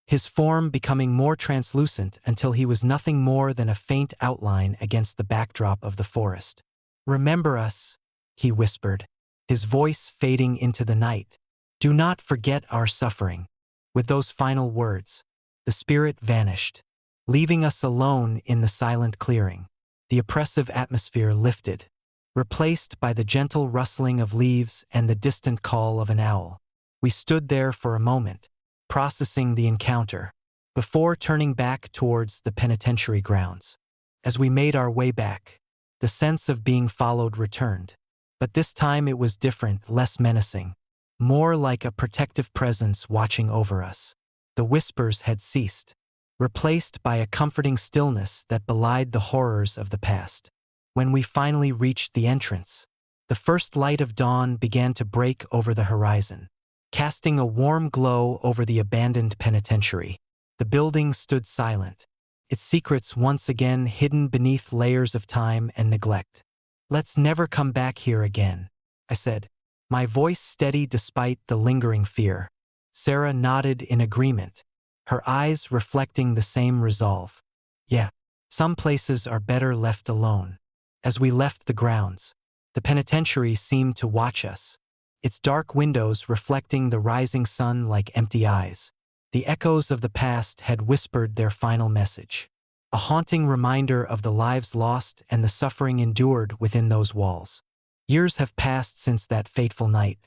his form becoming more translucent until he was nothing more than a faint outline against the backdrop of the forest. "Remember us," he whispered, his voice fading into the night. "Do not forget our suffering." With those final words, the spirit vanished, leaving us alone in the silent clearing. The oppressive atmosphere lifted, replaced by the gentle rustling of leaves and the distant call of an owl. We stood there for a moment, processing the encounter, before turning back towards the penitentiary grounds. As we made our way back, the sense of being followed returned. But this time it was different, less menacing, more like a protective presence watching over us. The whispers had ceased, replaced by a comforting stillness that belied the horrors of the past. When we finally reached the entrance, the first light of dawn began to break over the horizon. casting a warm glow over the abandoned penitentiary. The building stood silent, its secrets once again hidden beneath layers of time and neglect. "Let's never come back here again," I said, my voice steady despite the lingering fear. Sarah nodded in agreement, her eyes reflecting the same resolve. "Yeah, some places are better left alone." As we left the grounds, the penitentiary seemed to watch us, its dark windows reflecting the rising sun like empty eyes. The echoes of the past had whispered their final message, a haunting reminder of the lives lost and the suffering endured within those walls. Years have passed since that fateful night,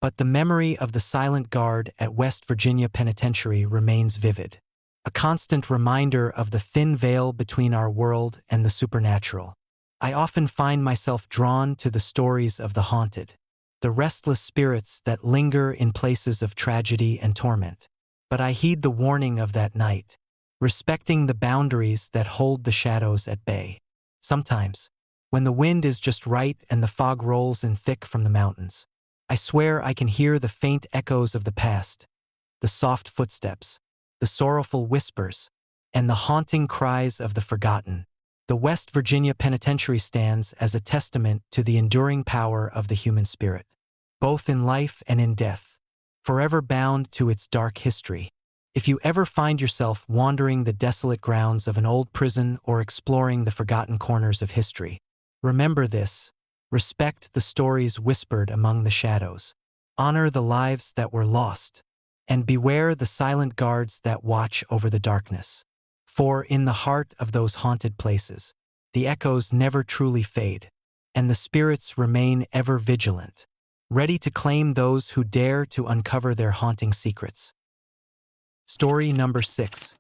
but the memory of the silent guard at West Virginia Penitentiary remains vivid, a constant reminder of the thin veil between our world and the supernatural. I often find myself drawn to the stories of the haunted, the restless spirits that linger in places of tragedy and torment. But I heed the warning of that night, respecting the boundaries that hold the shadows at bay. Sometimes, when the wind is just right and the fog rolls in thick from the mountains, I swear I can hear the faint echoes of the past, the soft footsteps, the sorrowful whispers, and the haunting cries of the forgotten. The West Virginia Penitentiary stands as a testament to the enduring power of the human spirit, both in life and in death, forever bound to its dark history. If you ever find yourself wandering the desolate grounds of an old prison or exploring the forgotten corners of history, remember this: respect the stories whispered among the shadows, honor the lives that were lost, and beware the silent guards that watch over the darkness. For in the heart of those haunted places, the echoes never truly fade, and the spirits remain ever vigilant, ready to claim those who dare to uncover their haunting secrets. Story number 6.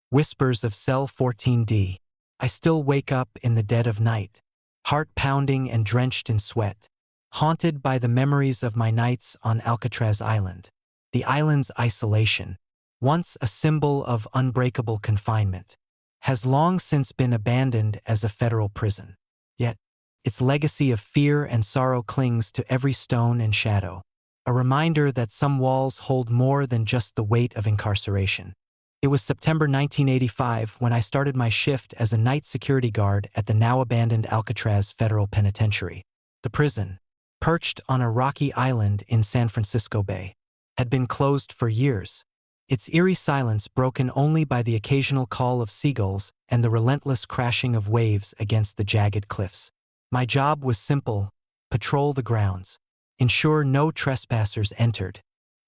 Whispers of Cell 14D. I still wake up in the dead of night, heart pounding and drenched in sweat, haunted by the memories of my nights on Alcatraz Island. The island's isolation, once a symbol of unbreakable confinement, has long since been abandoned as a federal prison. Yet, its legacy of fear and sorrow clings to every stone and shadow, a reminder that some walls hold more than just the weight of incarceration. It was September 1985 when I started my shift as a night security guard at the now-abandoned Alcatraz Federal Penitentiary. The prison, perched on a rocky island in San Francisco Bay, had been closed for years, its eerie silence broken only by the occasional call of seagulls and the relentless crashing of waves against the jagged cliffs. My job was simple: patrol the grounds, ensure no trespassers entered,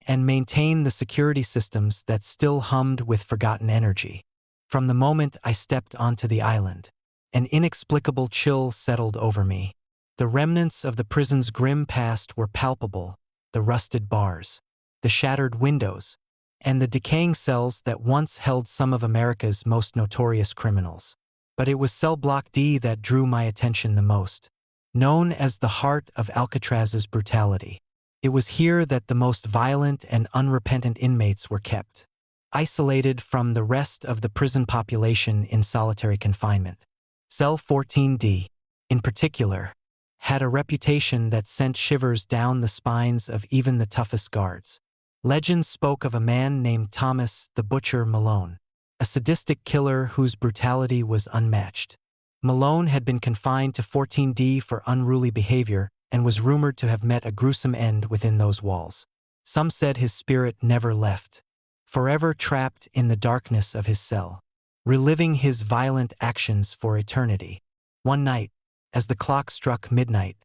and maintain the security systems that still hummed with forgotten energy. From the moment I stepped onto the island, an inexplicable chill settled over me. The remnants of the prison's grim past were palpable: the rusted bars, the shattered windows, and the decaying cells that once held some of America's most notorious criminals. But it was Cell Block D that drew my attention the most. Known as the heart of Alcatraz's brutality, it was here that the most violent and unrepentant inmates were kept, isolated from the rest of the prison population in solitary confinement. Cell 14D, in particular, had a reputation that sent shivers down the spines of even the toughest guards. Legends spoke of a man named Thomas the Butcher Malone, a sadistic killer whose brutality was unmatched. Malone had been confined to 14D for unruly behavior and was rumored to have met a gruesome end within those walls. Some said his spirit never left, forever trapped in the darkness of his cell, reliving his violent actions for eternity. One night, as the clock struck midnight,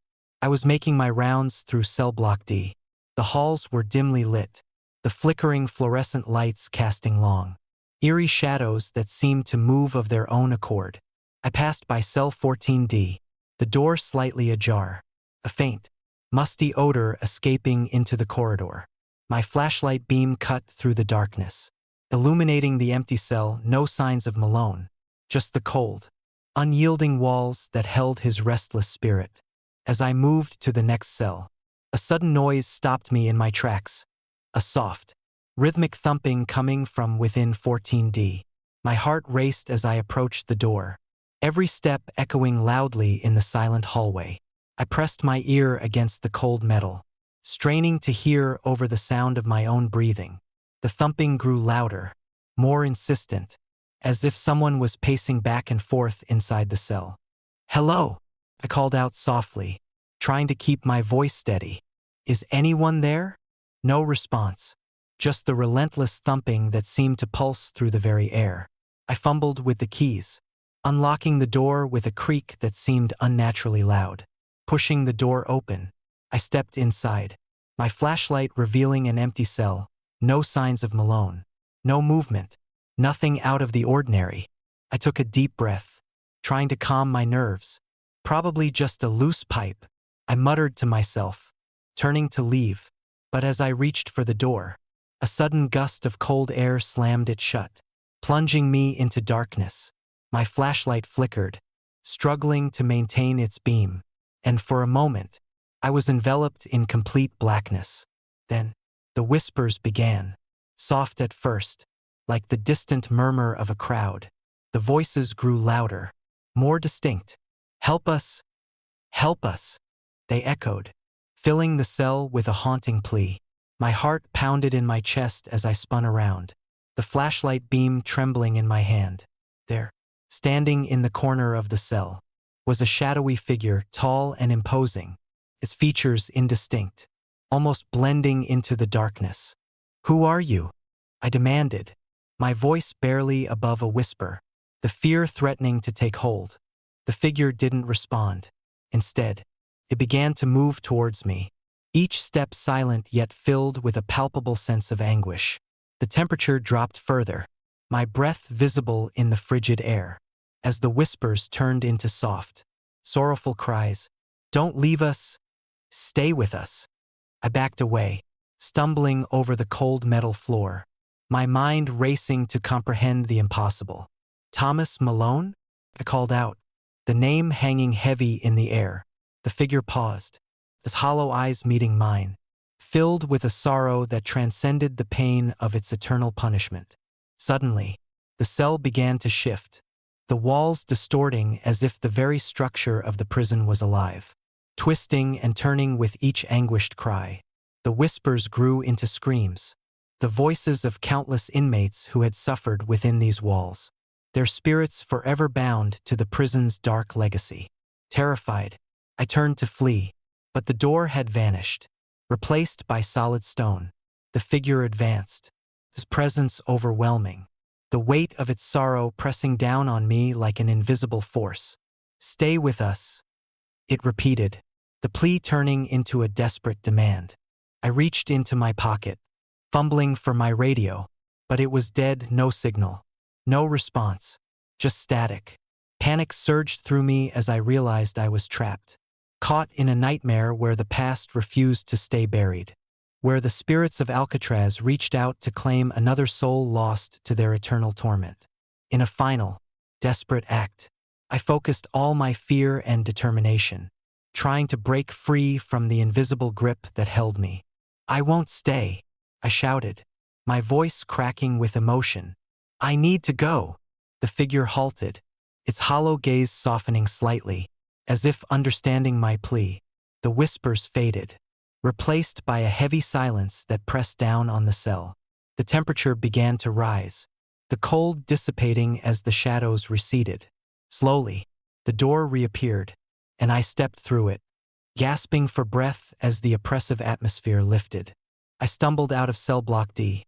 I was making my rounds through Cell Block D. The halls were dimly lit, the flickering fluorescent lights casting long, eerie shadows that seemed to move of their own accord. I passed by Cell 14D, the door slightly ajar, a faint, musty odor escaping into the corridor. My flashlight beam cut through the darkness, illuminating the empty cell. No signs of Malone, just the cold, unyielding walls that held his restless spirit. As I moved to the next cell, a sudden noise stopped me in my tracks, a soft, rhythmic thumping coming from within 14D. My heart raced as I approached the door, every step echoing loudly in the silent hallway. I pressed my ear against the cold metal, straining to hear over the sound of my own breathing. The thumping grew louder, more insistent, as if someone was pacing back and forth inside the cell. "Hello," I called out softly, trying to keep my voice steady. "Is anyone there?" No response, just the relentless thumping that seemed to pulse through the very air. I fumbled with the keys, unlocking the door with a creak that seemed unnaturally loud. Pushing the door open, I stepped inside, my flashlight revealing an empty cell, no signs of Malone, no movement, nothing out of the ordinary. I took a deep breath, trying to calm my nerves. Probably just a loose pipe, I muttered to myself, turning to leave. But as I reached for the door, a sudden gust of cold air slammed it shut, plunging me into darkness. My flashlight flickered, struggling to maintain its beam, and for a moment, I was enveloped in complete blackness. Then, the whispers began, soft at first, like the distant murmur of a crowd. The voices grew louder, more distinct. "Help us! Help us!" they echoed, filling the cell with a haunting plea. My heart pounded in my chest as I spun around, the flashlight beam trembling in my hand. There, standing in the corner of the cell, was a shadowy figure, tall and imposing, its features indistinct, almost blending into the darkness. "Who are you?" I demanded, my voice barely above a whisper, the fear threatening to take hold. The figure didn't respond. Instead, it began to move towards me, each step silent yet filled with a palpable sense of anguish. The temperature dropped further, my breath visible in the frigid air, as the whispers turned into soft, sorrowful cries. "Don't leave us! Stay with us!" I backed away, stumbling over the cold metal floor, my mind racing to comprehend the impossible. "Thomas Malone?" I called out, the name hanging heavy in the air. The figure paused, its hollow eyes meeting mine, filled with a sorrow that transcended the pain of its eternal punishment. Suddenly, the cell began to shift, the walls distorting as if the very structure of the prison was alive, twisting and turning with each anguished cry. The whispers grew into screams, the voices of countless inmates who had suffered within these walls, their spirits forever bound to the prison's dark legacy. Terrified, I turned to flee, but the door had vanished, replaced by solid stone. The figure advanced, its presence overwhelming, the weight of its sorrow pressing down on me like an invisible force. "Stay with us," it repeated, the plea turning into a desperate demand. I reached into my pocket, fumbling for my radio, but it was dead, no signal, no response, just static. Panic surged through me as I realized I was trapped, caught in a nightmare where the past refused to stay buried, where the spirits of Alcatraz reached out to claim another soul lost to their eternal torment. In a final, desperate act, I focused all my fear and determination, trying to break free from the invisible grip that held me. "I won't stay," I shouted, my voice cracking with emotion. "I need to go." The figure halted, its hollow gaze softening slightly, as if understanding my plea. The whispers faded, replaced by a heavy silence that pressed down on the cell. The temperature began to rise, the cold dissipating as the shadows receded. Slowly, the door reappeared, and I stepped through it, gasping for breath as the oppressive atmosphere lifted. I stumbled out of cell block D,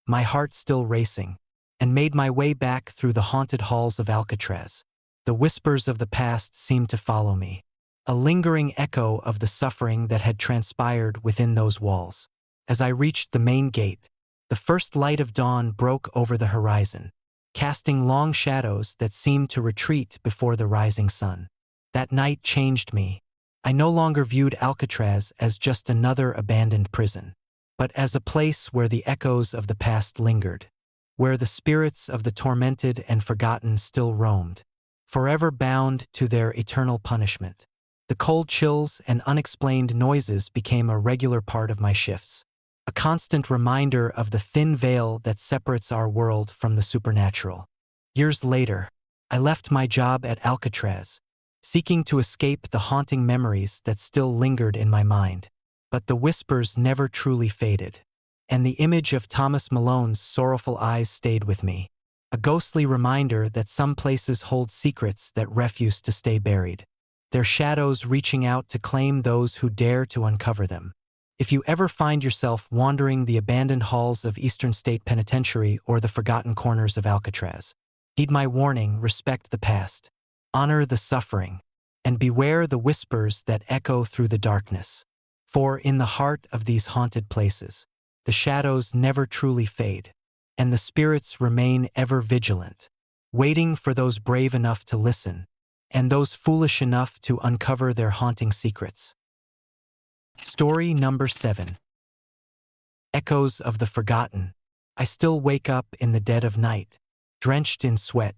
my heart still racing, and made my way back through the haunted halls of Alcatraz. The whispers of the past seemed to follow me, a lingering echo of the suffering that had transpired within those walls. As I reached the main gate, the first light of dawn broke over the horizon, casting long shadows that seemed to retreat before the rising sun. That night changed me. I no longer viewed Alcatraz as just another abandoned prison, but as a place where the echoes of the past lingered, where the spirits of the tormented and forgotten still roamed, forever bound to their eternal punishment. The cold chills and unexplained noises became a regular part of my shifts, a constant reminder of the thin veil that separates our world from the supernatural. Years later, I left my job at Alcatraz, seeking to escape the haunting memories that still lingered in my mind. but the whispers never truly faded. And the image of Thomas Malone's sorrowful eyes stayed with me, a ghostly reminder that some places hold secrets that refuse to stay buried, their shadows reaching out to claim those who dare to uncover them. If you ever find yourself wandering the abandoned halls of Eastern State Penitentiary or the forgotten corners of Alcatraz, heed my warning, respect the past, honor the suffering, and beware the whispers that echo through the darkness. For in the heart of these haunted places, the shadows never truly fade, and the spirits remain ever vigilant, waiting for those brave enough to listen, and those foolish enough to uncover their haunting secrets. Story number 7. Echoes of the Forgotten. I still wake up in the dead of night, drenched in sweat,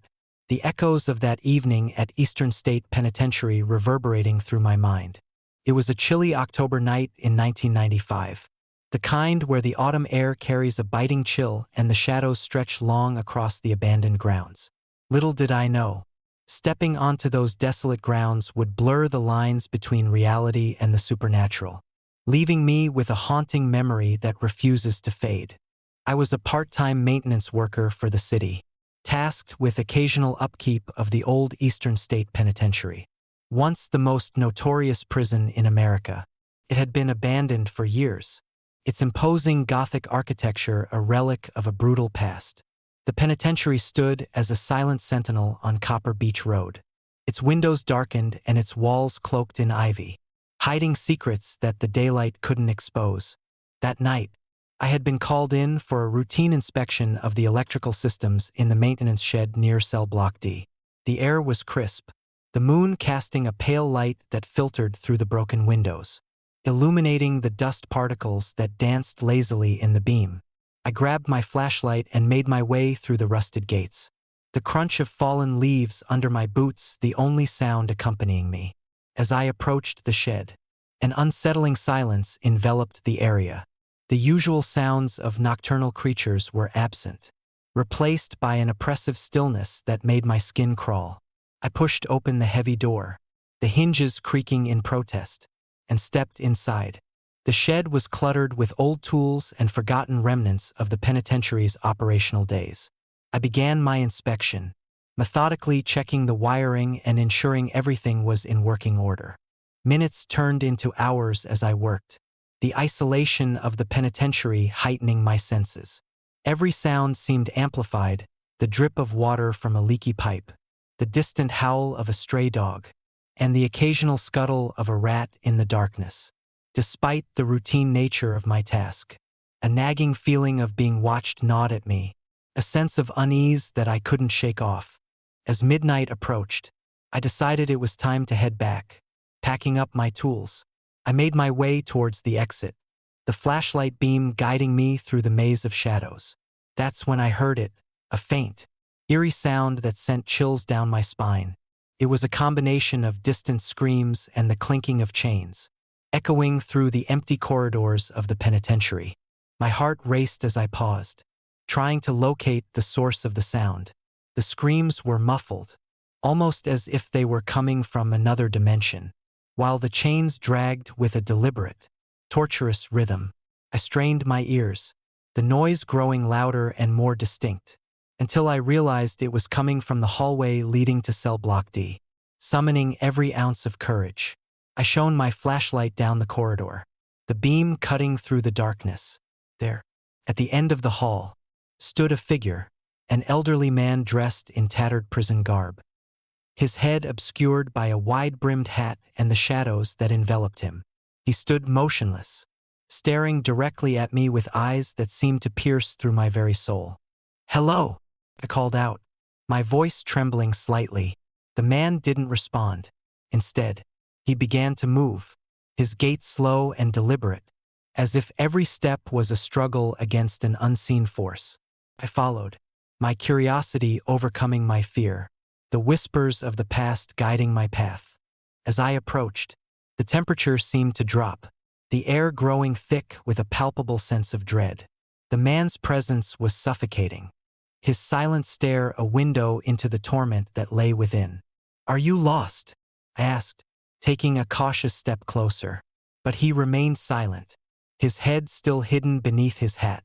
the echoes of that evening at Eastern State Penitentiary reverberating through my mind. It was a chilly October night in 1995, the kind where the autumn air carries a biting chill and the shadows stretch long across the abandoned grounds. Little did I know, stepping onto those desolate grounds would blur the lines between reality and the supernatural, leaving me with a haunting memory that refuses to fade. I was a part-time maintenance worker for the city, tasked with occasional upkeep of the old Eastern State Penitentiary. Once the most notorious prison in America, it had been abandoned for years, its imposing Gothic architecture a relic of a brutal past. The penitentiary stood as a silent sentinel on Copper Beach Road, its windows darkened and its walls cloaked in ivy, hiding secrets that the daylight couldn't expose. That night, I had been called in for a routine inspection of the electrical systems in the maintenance shed near Cell Block D. The air was crisp, the moon casting a pale light that filtered through the broken windows, illuminating the dust particles that danced lazily in the beam. I grabbed my flashlight and made my way through the rusted gates, the crunch of fallen leaves under my boots the only sound accompanying me. As I approached the shed, an unsettling silence enveloped the area. The usual sounds of nocturnal creatures were absent, replaced by an oppressive stillness that made my skin crawl. I pushed open the heavy door, the hinges creaking in protest, and stepped inside. The shed was cluttered with old tools and forgotten remnants of the penitentiary's operational days. I began my inspection, methodically checking the wiring and ensuring everything was in working order. Minutes turned into hours as I worked, the isolation of the penitentiary heightening my senses. Every sound seemed amplified, the drip of water from a leaky pipe, the distant howl of a stray dog, and the occasional scuttle of a rat in the darkness. Despite the routine nature of my task, a nagging feeling of being watched gnawed at me, a sense of unease that I couldn't shake off. As midnight approached, I decided it was time to head back. Packing up my tools, I made my way towards the exit, the flashlight beam guiding me through the maze of shadows. That's when I heard it, a faint, eerie sound that sent chills down my spine. It was a combination of distant screams and the clinking of chains, echoing through the empty corridors of the penitentiary. My heart raced as I paused, trying to locate the source of the sound. The screams were muffled, almost as if they were coming from another dimension, while the chains dragged with a deliberate, torturous rhythm. I strained my ears, the noise growing louder and more distinct, until I realized it was coming from the hallway leading to Cell Block D. Summoning every ounce of courage, I shone my flashlight down the corridor, the beam cutting through the darkness. There, at the end of the hall, stood a figure, an elderly man dressed in tattered prison garb, his head obscured by a wide-brimmed hat and the shadows that enveloped him. He stood motionless, staring directly at me with eyes that seemed to pierce through my very soul. "Hello," I called out, my voice trembling slightly. The man didn't respond. Instead, he began to move, his gait slow and deliberate, as if every step was a struggle against an unseen force. I followed, my curiosity overcoming my fear, the whispers of the past guiding my path. As I approached, the temperature seemed to drop, the air growing thick with a palpable sense of dread. The man's presence was suffocating, his silent stare a window into the torment that lay within. "Are you lost?" I asked, taking a cautious step closer. but he remained silent, his head still hidden beneath his hat.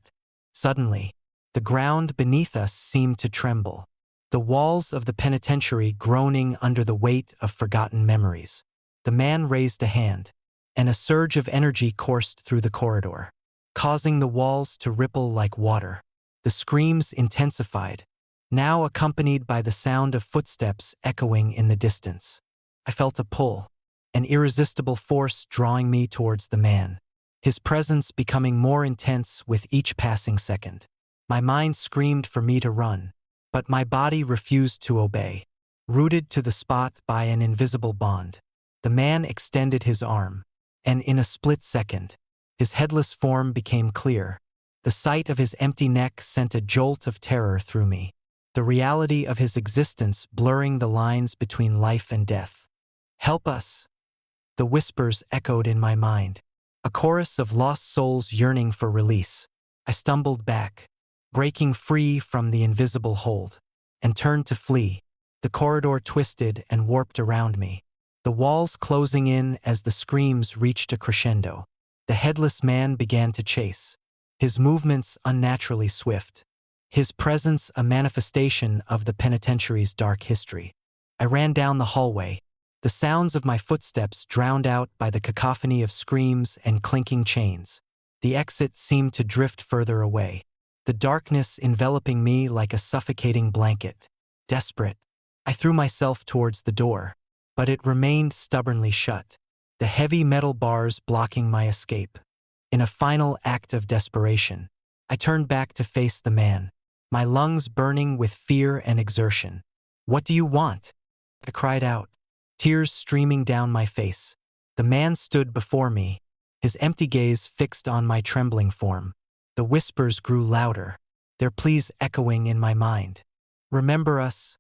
Suddenly, the ground beneath us seemed to tremble, the walls of the penitentiary groaning under the weight of forgotten memories. The man raised a hand, and a surge of energy coursed through the corridor, causing the walls to ripple like water. The screams intensified, now accompanied by the sound of footsteps echoing in the distance. I felt a pull, an irresistible force drawing me towards the man, his presence becoming more intense with each passing second. My mind screamed for me to run, but my body refused to obey. Rooted to the spot by an invisible bond, the man extended his arm, and in a split second, his headless form became clear. The sight of his empty neck sent a jolt of terror through me, the reality of his existence blurring the lines between life and death. "Help us!" The whispers echoed in my mind, a chorus of lost souls yearning for release. I stumbled back, breaking free from the invisible hold, and turned to flee. The corridor twisted and warped around me, the walls closing in as the screams reached a crescendo. The headless man began to chase, his movements unnaturally swift, his presence a manifestation of the penitentiary's dark history. I ran down the hallway, the sounds of my footsteps drowned out by the cacophony of screams and clinking chains. The exit seemed to drift further away, the darkness enveloping me like a suffocating blanket. Desperate, I threw myself towards the door, but it remained stubbornly shut, the heavy metal bars blocking my escape. In a final act of desperation, I turned back to face the man, my lungs burning with fear and exertion. "What do you want?" I cried out, tears streaming down my face. The man stood before me, his empty gaze fixed on my trembling form. The whispers grew louder, their pleas echoing in my mind. "Remember us,"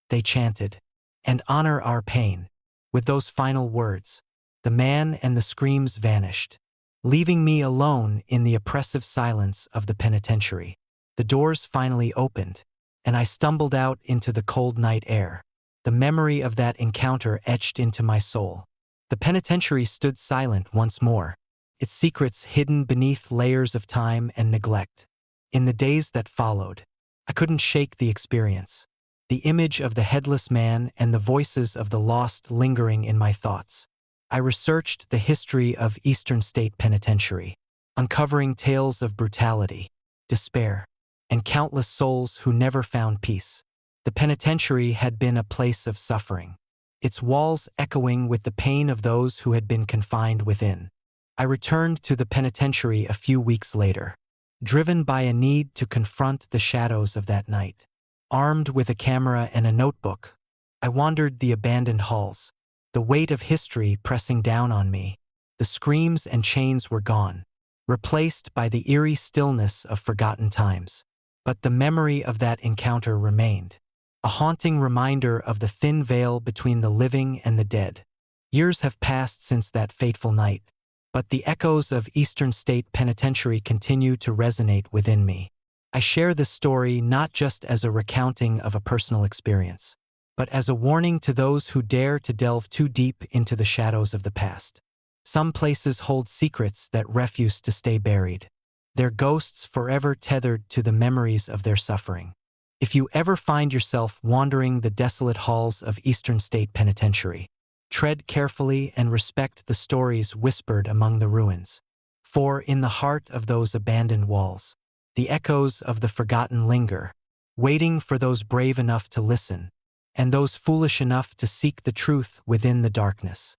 they chanted, "and honor our pain." With those final words, the man and the screams vanished, leaving me alone in the oppressive silence of the penitentiary. The doors finally opened, and I stumbled out into the cold night air, the memory of that encounter etched into my soul. The penitentiary stood silent once more, its secrets hidden beneath layers of time and neglect. In the days that followed, I couldn't shake the experience, the image of the headless man and the voices of the lost lingering in my thoughts. I researched the history of Eastern State Penitentiary, uncovering tales of brutality, despair, and countless souls who never found peace. The penitentiary had been a place of suffering, its walls echoing with the pain of those who had been confined within. I returned to the penitentiary a few weeks later, driven by a need to confront the shadows of that night. Armed with a camera and a notebook, I wandered the abandoned halls, the weight of history pressing down on me. The screams and chains were gone, replaced by the eerie stillness of forgotten times. But the memory of that encounter remained, a haunting reminder of the thin veil between the living and the dead. Years have passed since that fateful night, but the echoes of Eastern State Penitentiary continue to resonate within me. I share this story not just as a recounting of a personal experience, but as a warning to those who dare to delve too deep into the shadows of the past. Some places hold secrets that refuse to stay buried, their ghosts forever tethered to the memories of their suffering. If you ever find yourself wandering the desolate halls of Eastern State Penitentiary, tread carefully and respect the stories whispered among the ruins. For in the heart of those abandoned walls, the echoes of the forgotten linger, waiting for those brave enough to listen, and those foolish enough to seek the truth within the darkness.